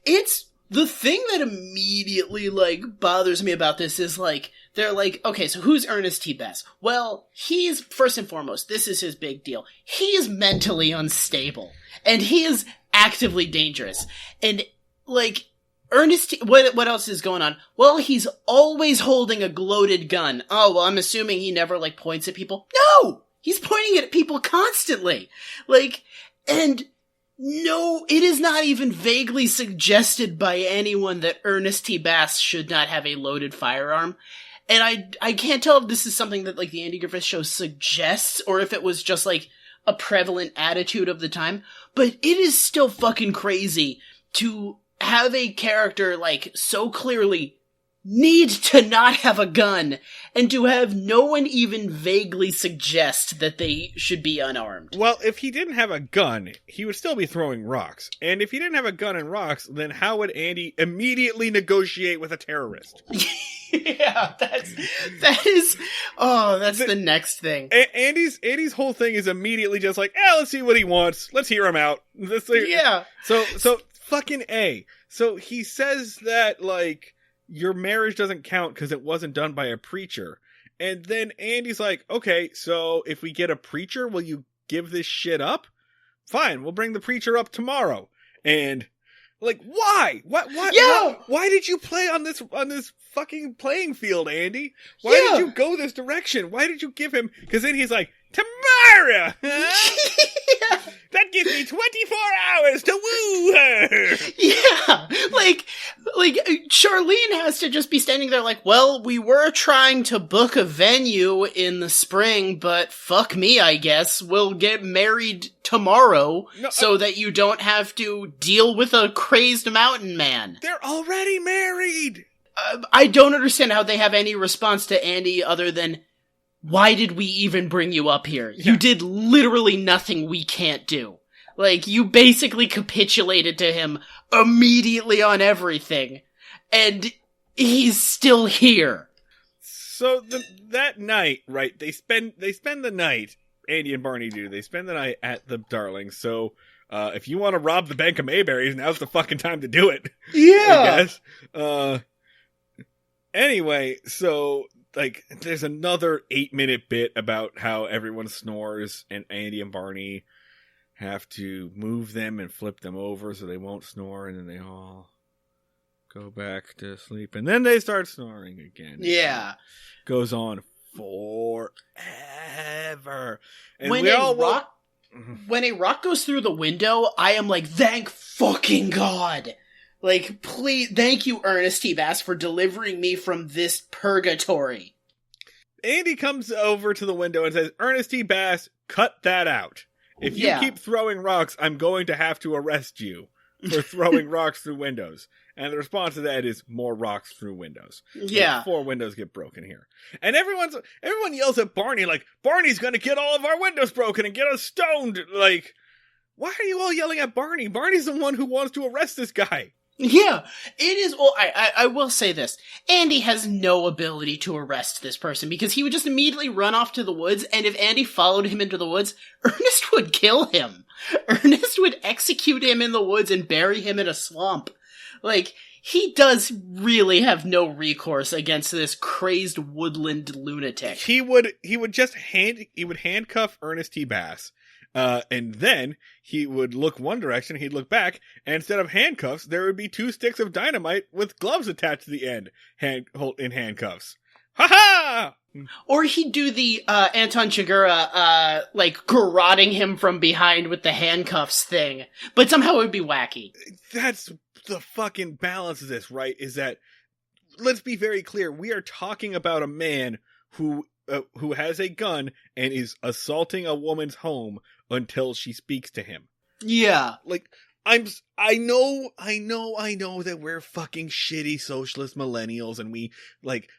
It's, the thing that immediately, like, bothers me about this is, like, they're like, okay, so who's Ernest T. Bass? Well, he's, first and foremost, this is his big deal. He is mentally unstable. And he is actively dangerous. And, like, Ernest T. What else is going on? Well, he's always holding a gloated gun. Oh, well, I'm assuming he never, like, points at people. No! He's pointing it at people constantly. Like, and... no, it is not even vaguely suggested by anyone that Ernest T. Bass should not have a loaded firearm. And I can't tell if this is something that, like, the Andy Griffith Show suggests, or if it was just, like, a prevalent attitude of the time. But it is still fucking crazy to have a character, like, so clearly need to not have a gun, and to have no one even vaguely suggest that they should be unarmed. Well, if he didn't have a gun, he would still be throwing rocks. And if he didn't have a gun and rocks, then how would Andy immediately negotiate with a terrorist? Yeah, that's the next thing. Andy's whole thing is immediately just like, let's see what he wants. Let's hear him out. Yeah. So fucking A. So he says that, like, your marriage doesn't count because it wasn't done by a preacher. And then Andy's like, okay, so if we get a preacher, will you give this shit up? Fine, we'll bring the preacher up tomorrow. And, like, why? Why did you play on this fucking playing field, Andy? Why did you go this direction? Why did you give him... Because then he's like, tomorrow! Huh? Yeah. That gives me 24 hours to woo her! Yeah! Like, Charlene has to just be standing there like, well, we were trying to book a venue in the spring, but fuck me, I guess. We'll get married tomorrow so that you don't have to deal with a crazed mountain man. They're already married! I don't understand how they have any response to Andy other than, why did we even bring you up here? Yeah. You did literally nothing we can't do. Like, you basically capitulated to him immediately on everything, and he's still here. So that night, right, they spend the night, Andy and Barney do, they spend the night at the Darling, so if you want to rob the Bank of Mayberries, now's the fucking time to do it. Yeah! I guess. Anyway, so... like, there's another 8-minute bit about how everyone snores, and Andy and Barney have to move them and flip them over so they won't snore, and then they all go back to sleep, and then they start snoring again. Yeah. Goes on forever. And when a rock goes through the window, I am like, thank fucking God! Like, please, thank you, Ernest T. Bass, for delivering me from this purgatory. Andy comes over to the window and says, Ernest T. Bass, cut that out. If you keep throwing rocks, I'm going to have to arrest you for throwing rocks through windows. And the response to that is more rocks through windows. Yeah. Like 4 windows get broken here. And everyone yells at Barney, like, Barney's going to get all of our windows broken and get us stoned. Like, why are you all yelling at Barney? Barney's the one who wants to arrest this guy. Yeah, it is. Well, I will say this. Andy has no ability to arrest this person because he would just immediately run off to the woods, and if Andy followed him into the woods, Ernest would kill him. Ernest would execute him in the woods and bury him in a swamp. Like, he does really have no recourse against this crazed woodland lunatic. He would handcuff Ernest T. Bass, And then he would look one direction, he'd look back, and instead of handcuffs, there would be 2 sticks of dynamite with gloves attached to the end, in handcuffs. Ha ha! Or he'd do the Anton Chigurh, garroting him from behind with the handcuffs thing. But somehow it would be wacky. That's the fucking balance of this, right? Is that, let's be very clear, we are talking about a man who has a gun and is assaulting a woman's home until she speaks to him. Yeah. Like, I know that we're fucking shitty socialist millennials and we,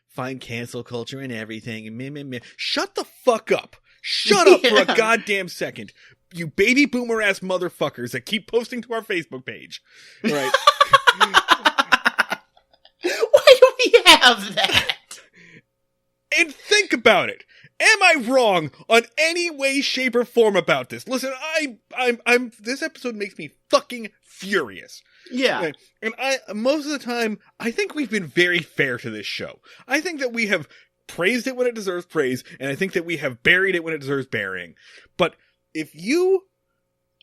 find cancel culture and everything and meh. Shut the fuck up. Shut up for a goddamn second. You baby boomer ass motherfuckers that keep posting to our Facebook page. All right. Why do we have that? And think about it. Am I wrong on any way, shape, or form about this? Listen, I'm this episode makes me fucking furious. Yeah. Right? And most of the time, I think we've been very fair to this show. I think that we have praised it when it deserves praise, and I think that we have buried it when it deserves burying. But if you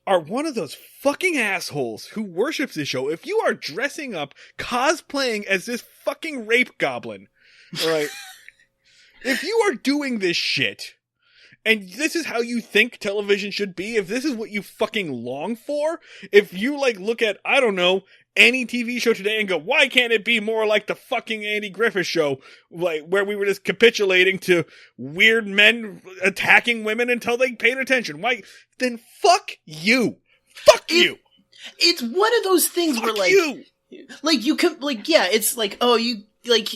are one of those fucking assholes who worships this show, if you are dressing up, cosplaying as this fucking rape goblin, right? If you are doing this shit, and this is how you think television should be, if this is what you fucking long for, if you, look at, I don't know, any TV show today and go, why can't it be more like the fucking Andy Griffith Show, where we were just capitulating to weird men attacking women until they paid attention? Why? Then fuck you. Fuck you. It's one of those things fuck where, you. You can, it's like, oh, you, we're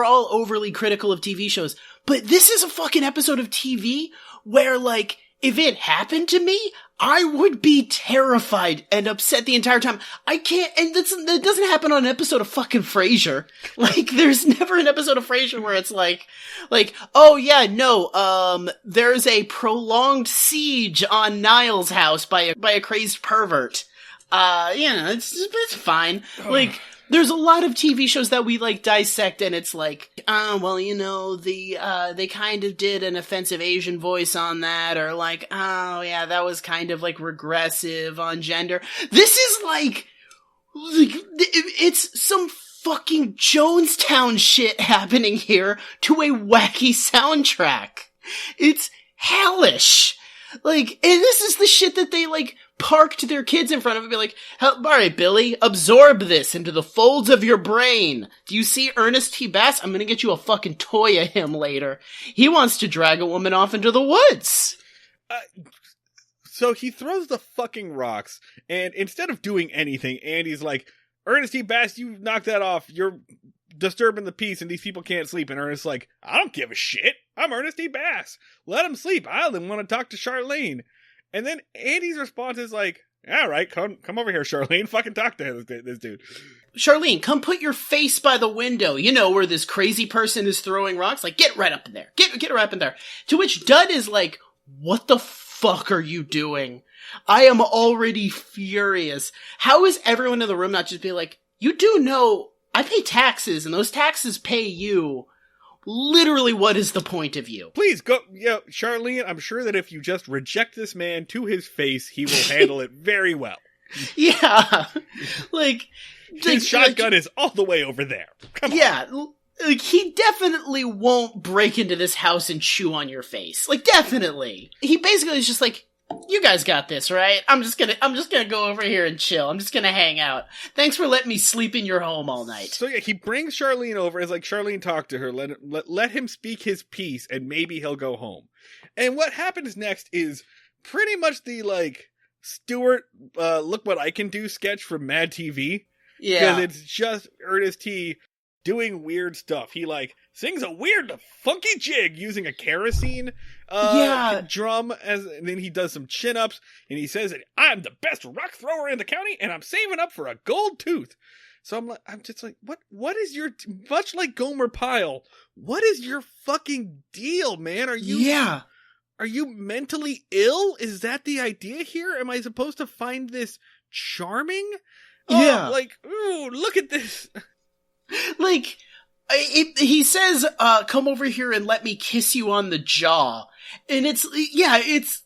all overly critical of TV shows, but this is a fucking episode of TV where, if it happened to me, I would be terrified and upset the entire time. I can't, and that doesn't happen on an episode of fucking Frasier. There's never an episode of Frasier where it's oh yeah, no, there's a prolonged siege on Niall's house by a crazed pervert. It's fine. There's a lot of TV shows that we dissect and it's they kind of did an offensive Asian voice on that, or oh yeah, that was kind of regressive on gender. This is it's some fucking Jonestown shit happening here to a wacky soundtrack. It's hellish. And this is the shit that they parked their kids in front of and be all right, Billy, absorb this into the folds of your brain. Do you see Ernest T. I'm gonna get you a fucking toy of him later. He wants to drag a woman off into the woods. So he throws the fucking rocks, and instead of doing anything, Andy's like, Ernest T. you knock that off. You're disturbing the peace and these people can't sleep. And Ernest's like, I don't give a shit. I'm Ernest T. Let him sleep. I only want to talk to Charlene. And then Andy's response is all right, come over here, Charlene. Fucking talk to this dude. Charlene, come put your face by the window. You know where this crazy person is throwing rocks. Get right up in there. Get right up in there. To which Dud is what the fuck are you doing? I am already furious. How is everyone in the room not just be you do know I pay taxes and those taxes pay you. Literally, what is the point of you? Please go, Charlene, I'm sure that if you just reject this man to his face, he will handle it very well. Yeah. His shotgun is all the way over there. Come on. Yeah. He definitely won't break into this house and chew on your face. Definitely. He basically is just you guys got this, right? I'm just gonna go over here and chill. I'm just gonna hang out. Thanks for letting me sleep in your home all night. So yeah, he brings Charlene over. It's Charlene, talk to her. Let him speak his piece, and maybe he'll go home. And what happens next is pretty much the Stuart, look what I can do sketch from Mad TV. Yeah, because it's just Ernest T. doing weird stuff. He sings a weird funky jig using a kerosene drum, and then he does some chin-ups, and he says that I'm the best rock thrower in the county, and I'm saving up for a gold tooth. So I'm just what is your, much like Gomer Pyle, what is your fucking deal, man? Are you mentally ill? Is that the idea here? Am I supposed to find this charming? Yeah. Ooh, look at this. He says, come over here and let me kiss you on the jaw. And it's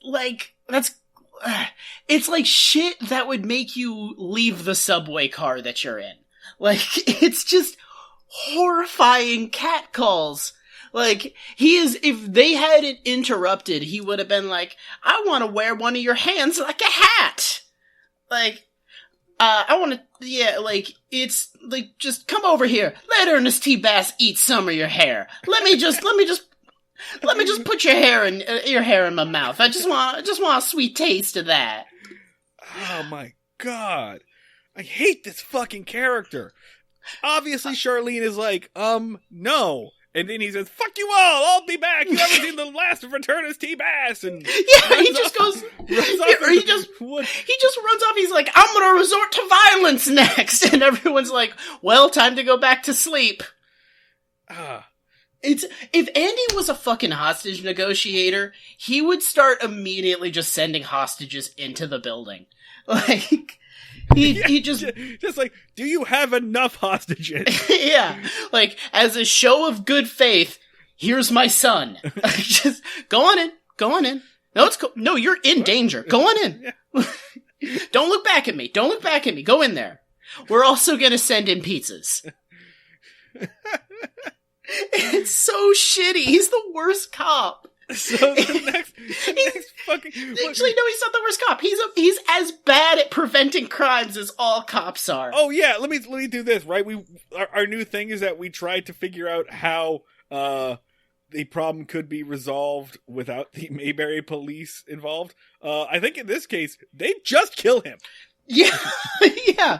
like, it's like shit that would make you leave the subway car that you're in. Like, it's just horrifying catcalls. Like, if they had it interrupted, he would have been like, I want to wear one of your hands like a hat. Like, I want to, it's like, just come over here. Let Ernest T. Bass eat some of your hair. Let me just put your hair in my mouth. I just want a sweet taste of that. Oh my God. I hate this fucking character. Obviously, Charlene is like, no. And then he says, fuck you all, I'll be back. You haven't seen the last of Ernest T. Bass. And yeah, he just runs off. He's like, I'm going to resort to violence next. And everyone's like, well, time to go back to sleep. If Andy was a fucking hostage negotiator, he would start immediately just sending hostages into the building. Like, he just like, do you have enough hostages? Yeah, like, as a show of good faith, here's my son. Just go on in. No, it's cool. No, you're in danger. Go on in. Yeah. Don't look back at me. Go in there. We're also gonna send in pizzas. It's so shitty. He's the worst cop. So the next fucking... Actually, no, he's not the worst cop. He's as bad at preventing crimes as all cops are. Oh yeah, let me do this, right? Our new thing is that we tried to figure out how the problem could be resolved without the Mayberry police involved. I think in this case, they just kill him. Yeah, yeah.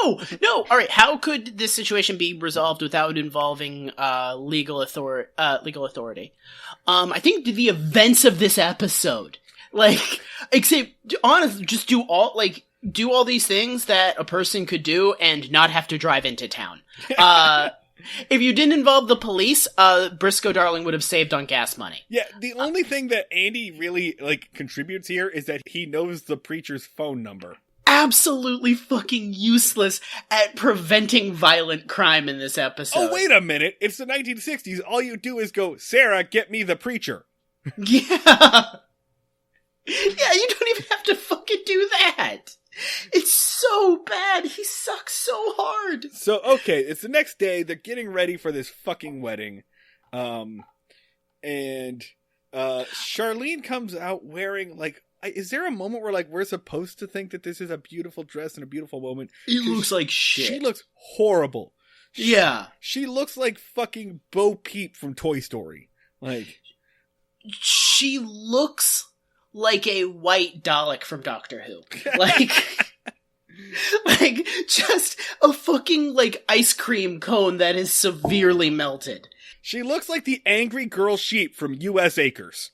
No. All right. How could this situation be resolved without involving legal authority? I think the events of this episode, like, except honestly, just do all these things that a person could do and not have to drive into town. If you didn't involve the police, Briscoe Darling would have saved on gas money. Yeah, the only thing that Andy really contributes here is that he knows the preacher's phone number. Absolutely fucking useless at preventing violent crime in this episode. Oh, wait a minute. It's the 1960s. All you do is go, Sarah, get me the preacher. Yeah. Yeah, you don't even have to fucking do that. It's so bad. He sucks so hard. So, okay, it's the next day. They're getting ready for this fucking wedding. And Charlene comes out wearing, is there a moment where, we're supposed to think that this is a beautiful dress and a beautiful moment? It looks like shit. She looks horrible. Yeah. She looks like fucking Bo Peep from Toy Story. She looks like a white Dalek from Doctor Who. Just a fucking, ice cream cone that is severely melted. She looks like the angry girl sheep from U.S. Acres.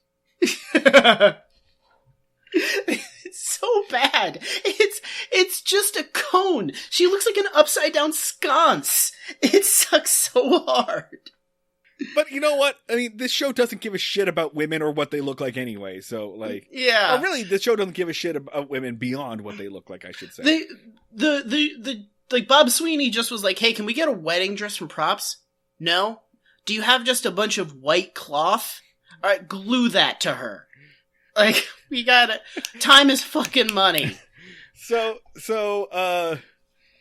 It's so bad. It's just a cone. She looks like an upside down sconce. It sucks so hard. But you know what? I mean, this show doesn't give a shit about women or what they look like anyway. So, yeah. Or really, the show doesn't give a shit about women beyond what they look like, I should say. Bob Sweeney just was like, hey, can we get a wedding dress from props? No? Do you have just a bunch of white cloth? Alright, glue that to her. We gotta... Time is fucking money. So,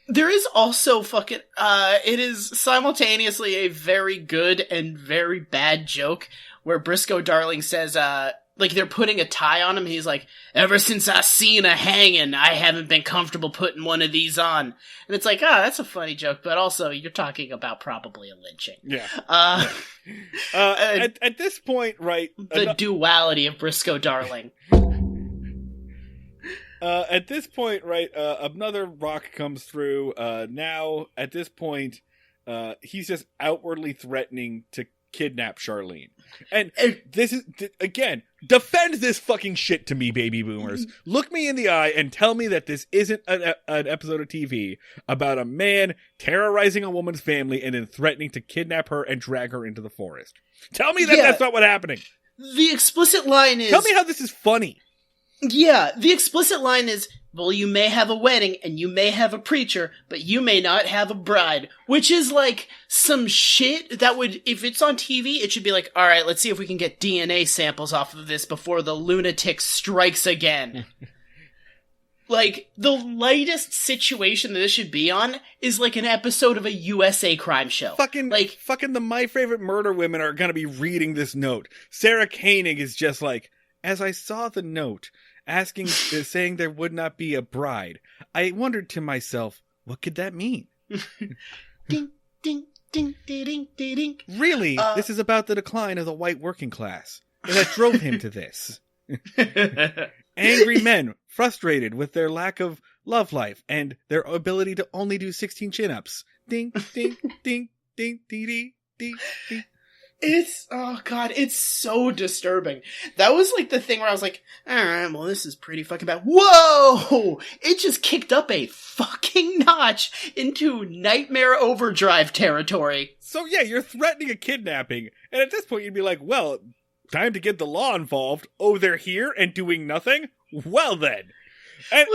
there is also fucking... it is simultaneously a very good and very bad joke where Briscoe Darling says, they're putting a tie on him, and he's like, ever since I seen a hanging, I haven't been comfortable putting one of these on. And it's like, that's a funny joke, but also, you're talking about probably a lynching. Yeah. At this point, right... The duality of Briscoe Darling. At this point, right, another rock comes through. Now, at this point, he's just outwardly threatening to kidnap Charlene. And this is, again, defend this fucking shit to me, baby boomers. Look me in the eye and tell me that this isn't an episode of TV about a man terrorizing a woman's family and then threatening to kidnap her and drag her into the forest. Tell me that that's not what's happening. The explicit line is... Tell me how this is funny. Yeah, the explicit line is, well, you may have a wedding and you may have a preacher, but you may not have a bride. Which is like some shit that would, if it's on TV, it should be like, all right, let's see if we can get DNA samples off of this before the lunatic strikes again. Like, the lightest situation that this should be on is like an episode of a USA crime show. Fucking the My Favorite Murder women are gonna be reading this note. Sarah Koenig is just like, as I saw the note, saying there would not be a bride, I wondered to myself, what could that mean? Ding, ding, ding, ding, ding, ding. Really? This is about the decline of the white working class. And that drove him to this. Angry men, frustrated with their lack of love life and their ability to only do 16 chin-ups. Ding, ding, ding, ding, ding, ding, ding, ding. Oh god, it's so disturbing. That was like the thing where I was like, alright, well this is pretty fucking bad. Whoa! It just kicked up a fucking notch into Nightmare Overdrive territory. So yeah, you're threatening a kidnapping, and at this point you'd be like, well, time to get the law involved. Oh, they're here and doing nothing? Well then. And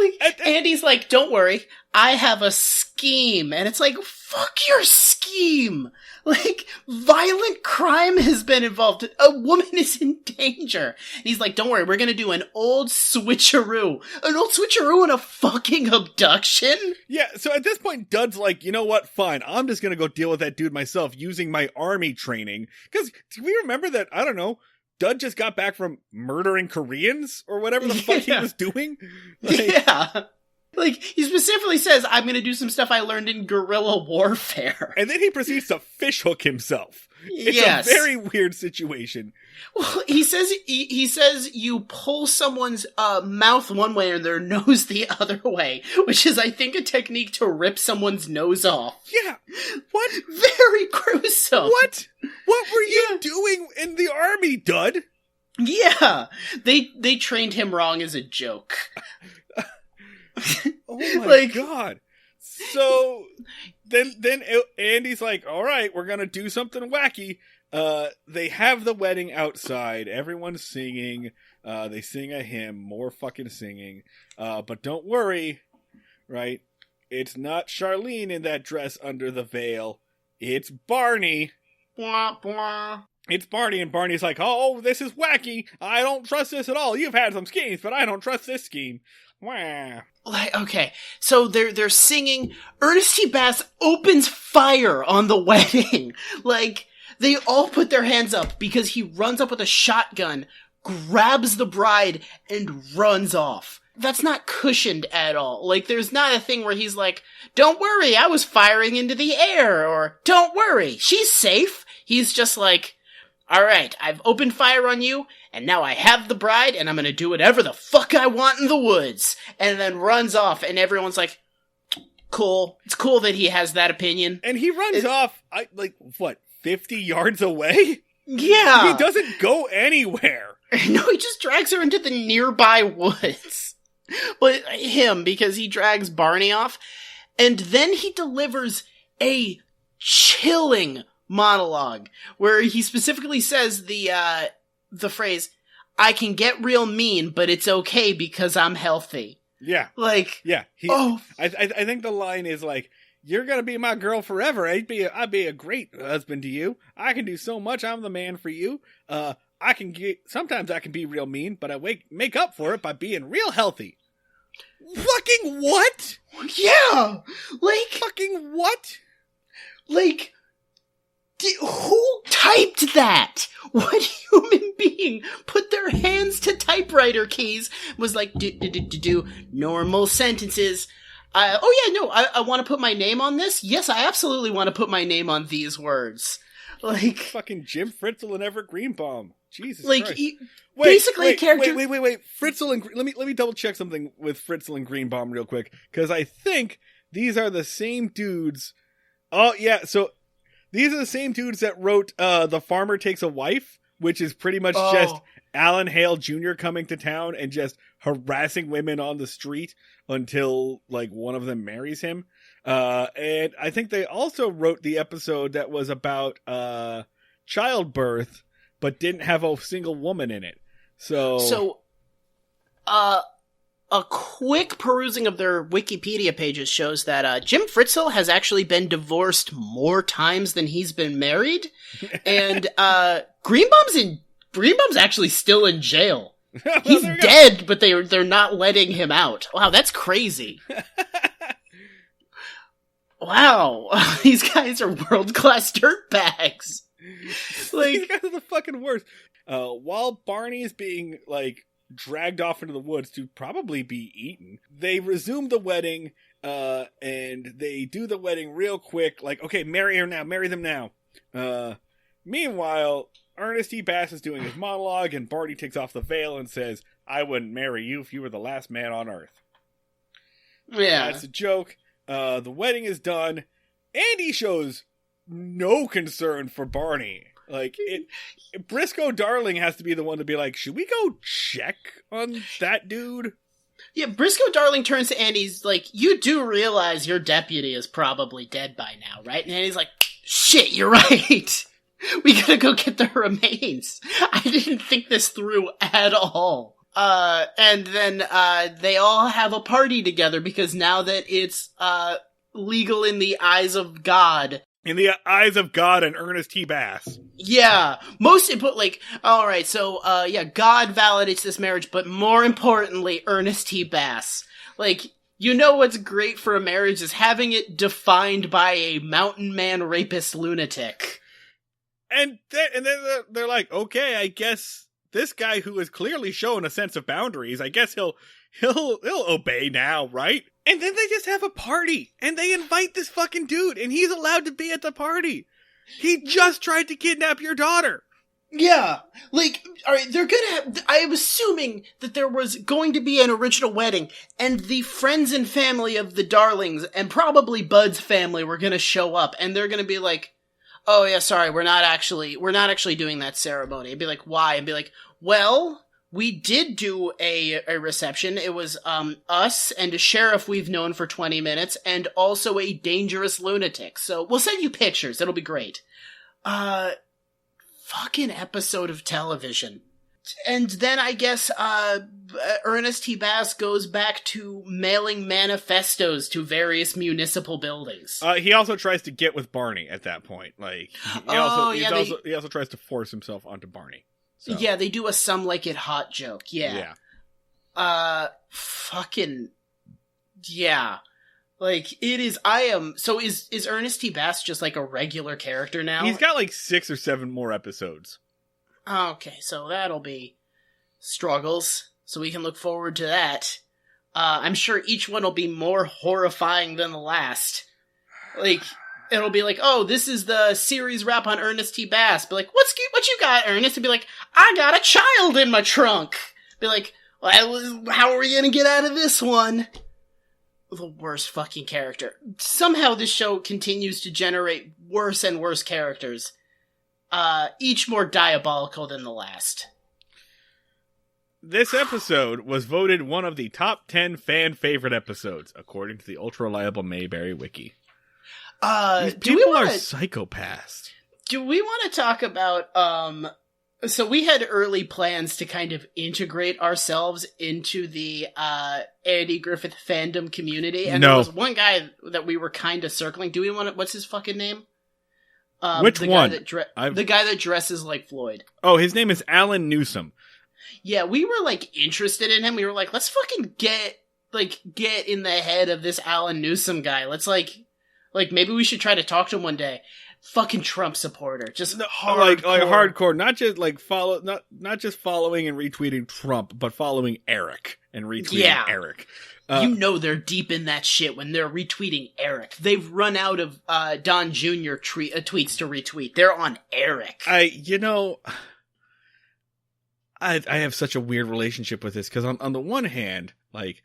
Andy's like, don't worry, I have a scheme. And it's like, fuck your scheme. Like, violent crime has been involved. A woman is in danger. And he's like, don't worry, we're gonna do an old switcheroo. An old switcheroo and a fucking abduction? Yeah, so at this point, Dud's like, you know what, fine, I'm just gonna go deal with that dude myself using my army training. Because, do we remember that, I don't know, Dud just got back from murdering Koreans or whatever the fuck he was doing. Yeah. Like, he specifically says, I'm going to do some stuff I learned in guerrilla warfare. And then he proceeds to fishhook himself. It's a very weird situation. Well, he says you pull someone's mouth one way and their nose the other way, which is, I think, a technique to rip someone's nose off. Yeah. What? Very gruesome. What? What were you doing in the army, Dud? Yeah. They trained him wrong as a joke. Oh my god. So then Andy's like, all right, we're gonna do something wacky. They have the wedding outside. Everyone's singing. They sing a hymn, more fucking singing. But don't worry, right? It's not Charlene in that dress under the veil. It's Barney. Blah, blah. It's Barney, and Barney's like, oh, this is wacky. I don't trust this at all. You've had some schemes, but I don't trust this scheme. Wah. Like, okay, so they're singing. Ernest T opens fire on the wedding. Like, they all put their hands up because he runs up with a shotgun, grabs the bride, and runs off. That's not cushioned at all. Like, there's not a thing where he's like, don't worry, I was firing into the air, or don't worry, she's safe. He's just like, all right, I've opened fire on you, and now I have the bride, and I'm gonna do whatever the fuck I want in the woods. And then runs off, and everyone's like, cool. It's cool that he has that opinion. And he runs off, 50 yards away? Yeah. He doesn't go anywhere. No, he just drags her into the nearby woods. But him, because he drags Barney off. And then he delivers a chilling monologue where he specifically says the phrase, I can get real mean, but it's okay because I'm healthy. Yeah. Like, yeah. I think the line is like, you're gonna be my girl forever. I'd be a great husband to you. I can do so much. I'm the man for you. Sometimes I can be real mean, but I make up for it by being real healthy. Fucking what? Yeah. Like, fucking what? Like, who typed that? What human being put their hands to typewriter keys, was like, do normal sentences. I want to put my name on this. Yes, I absolutely want to put my name on these words. Like, fucking Jim Fritzl and Everett Greenbaum. Jesus like, Christ. Basically, character. Wait. Fritzl and let me double check something with Fritzl and Greenbaum real quick, because I think these are the same dudes. Oh yeah, so these are the same dudes that wrote The Farmer Takes a Wife, which is pretty much just Alan Hale Jr. coming to town and just harassing women on the street until, like, one of them marries him. And I think they also wrote the episode that was about childbirth, but didn't have a single woman in it. So a quick perusing of their Wikipedia pages shows that Jim Fritzl has actually been divorced more times than he's been married, and Greenbaum's actually still in jail. He's dead, but they're not letting him out. Wow, that's crazy. Wow, these guys are world-class dirtbags. Like, these guys are the fucking worst. While Barney is being, like, dragged off into the woods to probably be eaten, they resume the wedding, and they do the wedding real quick. Like, okay, marry her now, marry them now. Meanwhile, Ernest T. Bass is doing his monologue, and Barney takes off the veil and says, I wouldn't marry you if you were the last man on Earth. Yeah. That's a joke. The wedding is done. Andy shows no concern for Barney. Like, Briscoe Darling has to be the one to be like, should we go check on that dude? Yeah, Briscoe Darling turns to Andy, he's like, you do realize your deputy is probably dead by now, right? And Andy's like, shit, you're right. We gotta go get the remains. I didn't think this through at all. And then, they all have a party together because now that it's, legal in the eyes of God. In the eyes of God and Ernest T. Bass. Yeah. Most important, like, alright, so, yeah, God validates this marriage, but more importantly, Ernest T. Bass. Like, you know what's great for a marriage is having it defined by a mountain man rapist lunatic. And then they're like, okay, I guess this guy who has clearly shown a sense of boundaries, I guess he'll obey now, right? And then they just have a party, and they invite this fucking dude, and he's allowed to be at the party. He just tried to kidnap your daughter. Yeah, like, alright, they're gonna have, I'm assuming that there was going to be an original wedding, and the friends and family of the Darlings, and probably Bud's family were gonna show up, and they're gonna be like, oh yeah, sorry, we're not actually doing that ceremony. I'd be like, why? And be like, well, we did do a reception. It was, us and a sheriff we've known for 20 minutes, and also a dangerous lunatic. So, we'll send you pictures. It'll be great. Fucking episode of television. And then I guess, Ernest T. Bass goes back to mailing manifestos to various municipal buildings. He also tries to get with Barney at that point. Like, he also tries to force himself onto Barney. So. Yeah, they do a some like it hot joke. Yeah. Fucking, yeah. Like, it is, so is Ernest T. Bass just like a regular character now? He's got like 6 or 7 more episodes. Okay, so that'll be struggles, so we can look forward to that. I'm sure each one will be more horrifying than the last. Like, it'll be like, oh, this is the series wrap on Ernest T. Bass. Be like, what you got, Ernest? And be like, I got a child in my trunk. Be like, well, how are we gonna get out of this one? The worst fucking character. Somehow this show continues to generate worse and worse characters. Each more diabolical than the last. This episode was voted one of the top 10 fan favorite episodes, according to the ultra-reliable Mayberry Wiki. These people are psychopaths. Do we want to talk about, so we had early plans to kind of integrate ourselves into the, Andy Griffith fandom community, and there was one guy that we were kind of circling. Do we want to, what's his fucking name? Which one? The guy that dresses like Floyd. Oh, his name is Alan Newsom. Yeah, we were, like, interested in him. We were like, let's fucking get in the head of this Alan Newsom guy. Let's, like, maybe we should try to talk to him one day. Fucking Trump supporter. Just hardcore. Like hardcore. Not just, like, not just following and retweeting Trump, but following Eric and retweeting Eric. You know they're deep in that shit when they're retweeting Eric. They've run out of Don Jr. tweets to retweet. They're on Eric. I have such a weird relationship with this, because on the one hand, like,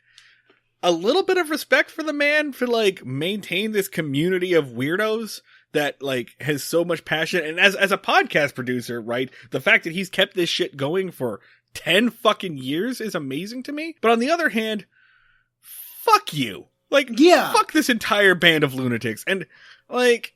a little bit of respect for the man for, like, maintain this community of weirdos that, like, has so much passion. And as a podcast producer, right, the fact that he's kept this shit going for 10 fucking years is amazing to me. But on the other hand, fuck you. Like, fuck this entire band of lunatics. And, like,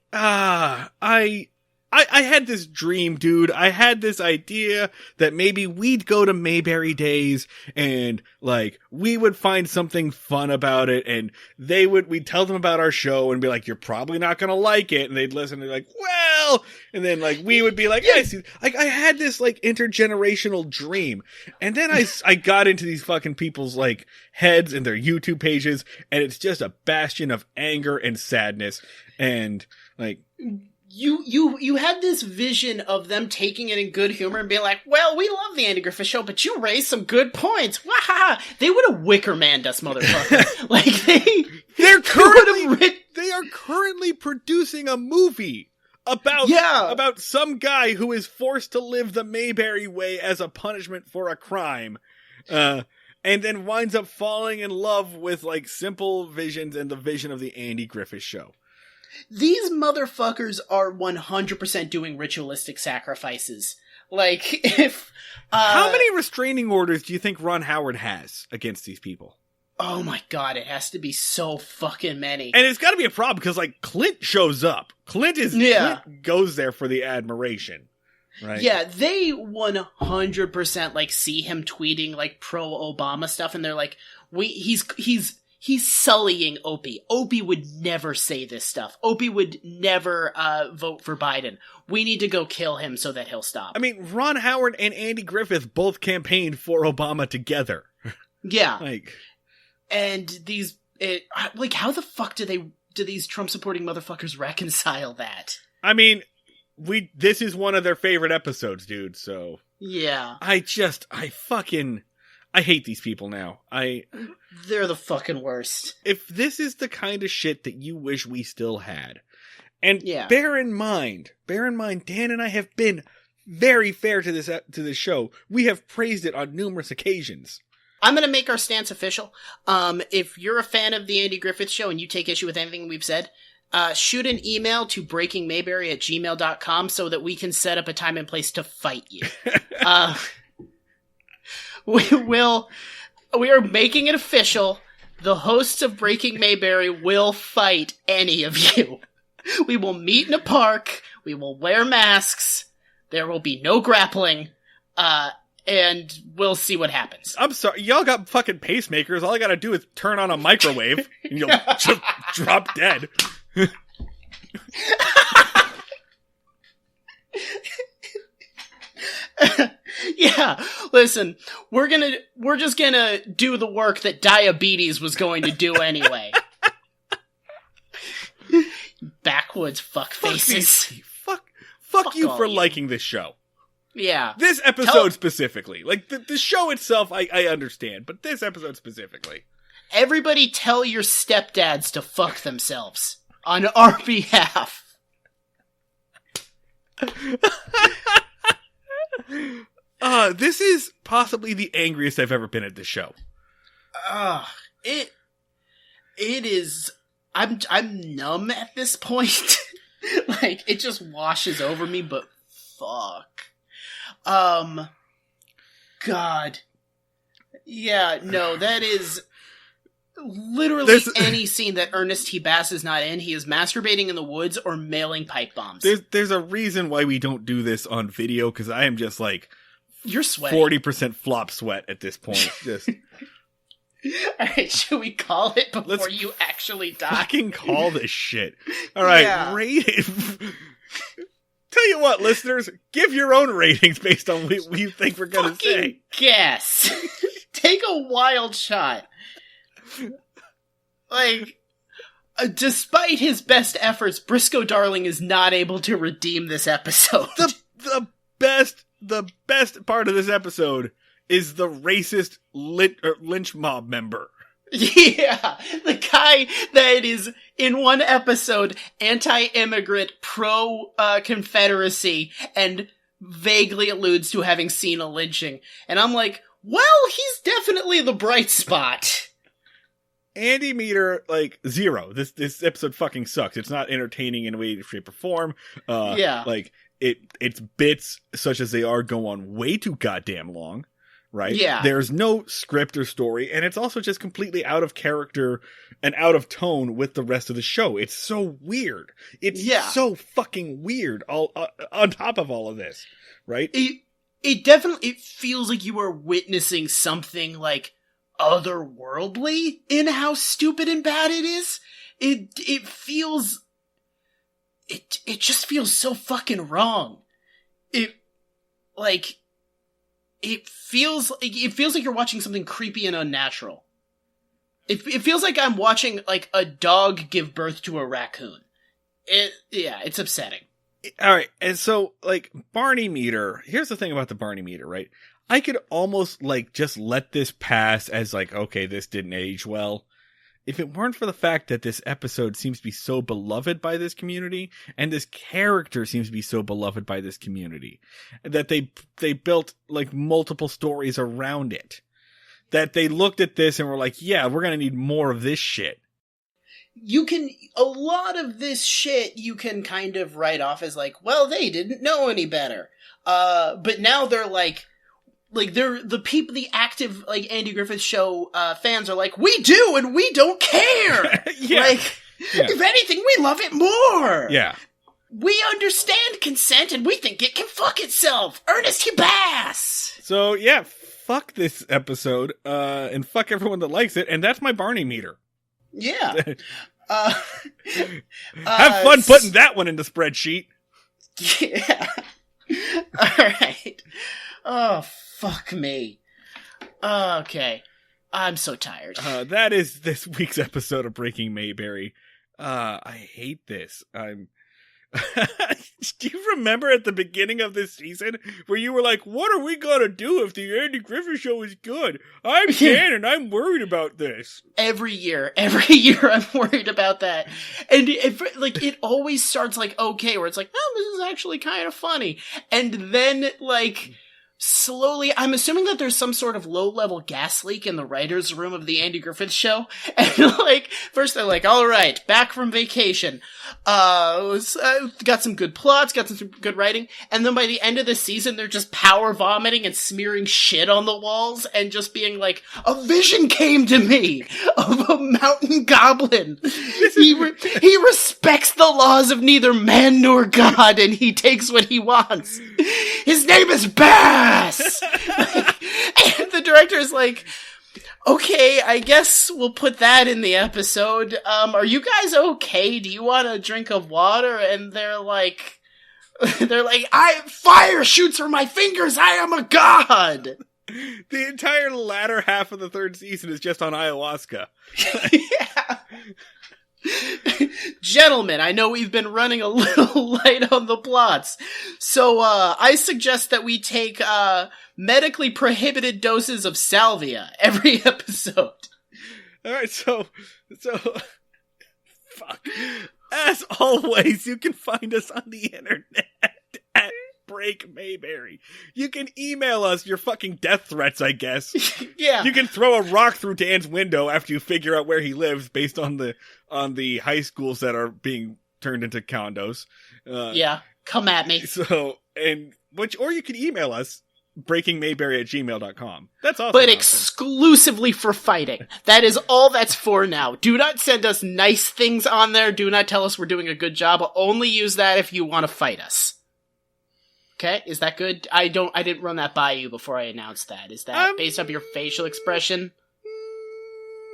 I had this dream, dude. I had this idea that maybe we'd go to Mayberry Days and, like, we would find something fun about it, and we'd tell them about our show and be like, you're probably not gonna like it, and they'd listen and be like, well, and then, like, we would be like, yeah, I see. Like, I had this, like, intergenerational dream, and then I got into these fucking people's, like, heads and their YouTube pages, and it's just a bastion of anger and sadness, and, like... You had this vision of them taking it in good humor and being like, well, we love the Andy Griffith Show, but you raised some good points. Wahaha! They would have Wickermanned us, motherfucker. Like, they are currently producing a movie about some guy who is forced to live the Mayberry way as a punishment for a crime. And then winds up falling in love with, like, Simple Visions and the vision of the Andy Griffith Show. These motherfuckers are 100% doing ritualistic sacrifices. Like, if... How many restraining orders do you think Ron Howard has against these people? Oh my god, it has to be so fucking many. And it's gotta be a problem, because, like, Clint shows up. Clint goes there for the admiration. Right? Yeah, they 100%, like, see him tweeting, like, pro-Obama stuff, and they're like, He's sullying Opie. Opie would never say this stuff. Opie would never vote for Biden. We need to go kill him so that he'll stop. I mean, Ron Howard and Andy Griffith both campaigned for Obama together. Yeah. Like, and how the fuck do these Trump-supporting motherfuckers reconcile that? I mean, this is one of their favorite episodes, dude, so... Yeah. I hate these people now. They're the fucking worst. If this is the kind of shit that you wish we still had, and bear in mind, Dan and I have been very fair to this show. We have praised it on numerous occasions. I'm going to make our stance official. If you're a fan of the Andy Griffith Show and you take issue with anything we've said, shoot an email to breakingmayberry@gmail.com so that we can set up a time and place to fight you. We are making it official. The hosts of Breaking Mayberry will fight any of you. We will meet in a park. We will wear masks. There will be no grappling. And we'll see what happens. I'm sorry. Y'all got fucking pacemakers. All I gotta do is turn on a microwave and you'll just drop dead. Yeah, listen, we're just gonna do the work that diabetes was going to do anyway. Backwoods fuckfaces. Fuck you for liking this show. Yeah. This episode specifically. Like, the show itself, I understand, but this episode specifically. Everybody tell your stepdads to fuck themselves. On our behalf. This is possibly the angriest I've ever been at this show. It is. I'm numb at this point. Like, it just washes over me, but fuck. God. Yeah, no, that is literally any scene that Ernest T is not in. He is masturbating in the woods or mailing pipe bombs. There's a reason why we don't do this on video, because I am just like, you're sweating. 40% flop sweat at this point. Just. Alright, should we call it before you actually die? Fucking call this shit. Alright, rate it. Tell you what, listeners, give your own ratings based on what you think we're gonna say. Guess. Take a wild shot. Like, despite his best efforts, Briscoe Darling is not able to redeem this episode. The best part of this episode is the racist lynch mob member. Yeah, the guy that is in one episode anti-immigrant, pro-Confederacy, and vaguely alludes to having seen a lynching. And I'm like, well, he's definitely the bright spot. Andy meter, like, 0. This episode fucking sucks. It's not entertaining in a way, shape, or form. Like, its bits, such as they are, go on way too goddamn long. right? Yeah. There's no script or story, and it's also just completely out of character and out of tone with the rest of the show. It's so weird. It's so fucking weird all on top of all of this, right? It definitely feels like you are witnessing something like otherworldly in how stupid and bad it is. It just feels so fucking wrong. It feels like you're watching something creepy and unnatural. It feels like I'm watching like a dog give birth to a raccoon. It's upsetting. All right, and so like Barney meter. Here's the thing about the Barney meter, right? I could almost like just let this pass as like, okay, this didn't age well, if it weren't for the fact that this episode seems to be so beloved by this community, and this character seems to be so beloved by this community, that they built like multiple stories around it, that they looked at this and were like, yeah, we're gonna need more of this shit. A lot of this shit you can kind of write off as like, well, they didn't know any better. But now they're like they're the people, the active like Andy Griffith Show fans are like, we do and we don't care. If anything, we love it more. Yeah. We understand consent and we think it can fuck itself. Ernest T. Bass. So yeah, fuck this episode, and fuck everyone that likes it, and that's my Barney meter. Yeah. Have fun putting that one in the spreadsheet. Yeah. Alright. Oh, fuck me. Okay. I'm so tired. That is this week's episode of Breaking Mayberry. I hate this. Do you remember at the beginning of this season where you were like, what are we gonna do if the Andy Griffith Show is good? I'm Dan and I'm worried about this. Every year I'm worried about that. And it always starts like okay, where it's like, oh, this is actually kind of funny. And then like slowly, I'm assuming that there's some sort of low-level gas leak in the writer's room of the Andy Griffith Show. And, like, first they're like, all right, back from vacation. Got some good plots, got some good writing. And then by the end of the season, they're just power vomiting and smearing shit on the walls and just being like, a vision came to me of a mountain goblin. He respects the laws of neither man nor God, and he takes what he wants. His name is Bass! And the director is like, okay, I guess we'll put that in the episode. Are you guys okay? Do you want a drink of water? And they're like, fire shoots from my fingers. I am a god. The entire latter half of the third season is just on ayahuasca. Yeah. Gentlemen, I know we've been running a little light on the plots, so I suggest that we take medically prohibited doses of salvia every episode. Alright, so fuck. As always, you can find us on the internet at Break Mayberry. You can email us your fucking death threats, I guess. Yeah. You can throw a rock through Dan's window after you figure out where he lives based on the high schools that are being turned into condos. Yeah. Come at me. Or you can email us breakingmayberry@gmail.com. That's also but exclusively for fighting. That is all that's for now. Do not send us nice things on there. Do not tell us we're doing a good job. Only use that if you want to fight us. Okay, is that good? I didn't run that by you before I announced that. Is that based on your facial expression?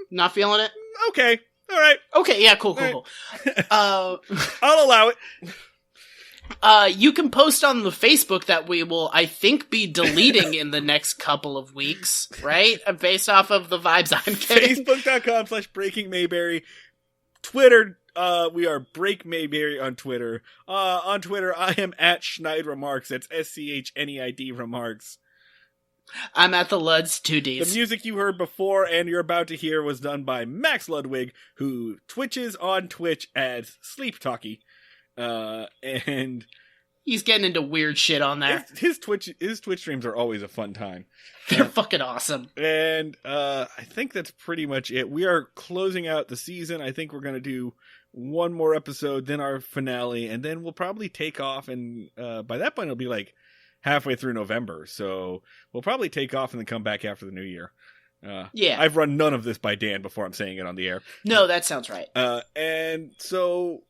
Not feeling it? Okay. All right. Okay, yeah, cool. I'll allow it. You can post on the Facebook that we will, I think, be deleting in the next couple of weeks, right? Based off of the vibes I'm getting. Facebook.com/BreakingMayberry. Twitter, we are Break Mayberry on Twitter. On Twitter, I am at Schneid Remarks. That's SCHNEID Remarks. I'm at the Luds 2Ds. The music you heard before and you're about to hear was done by Max Ludwig, who twitches on Twitch as Sleep Talkie. And he's getting into weird shit on there. His Twitch streams are always a fun time. They're fucking awesome. And I think that's pretty much it. We are closing out the season. I think we're going to do one more episode, then our finale, and then we'll probably take off. And by that point, it'll be like halfway through November, so we'll probably take off and then come back after the new year. Yeah. I've run none of this by Dan before I'm saying it on the air. No, that sounds right. And so,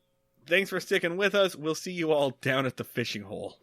thanks for sticking with us. We'll see you all down at the fishing hole.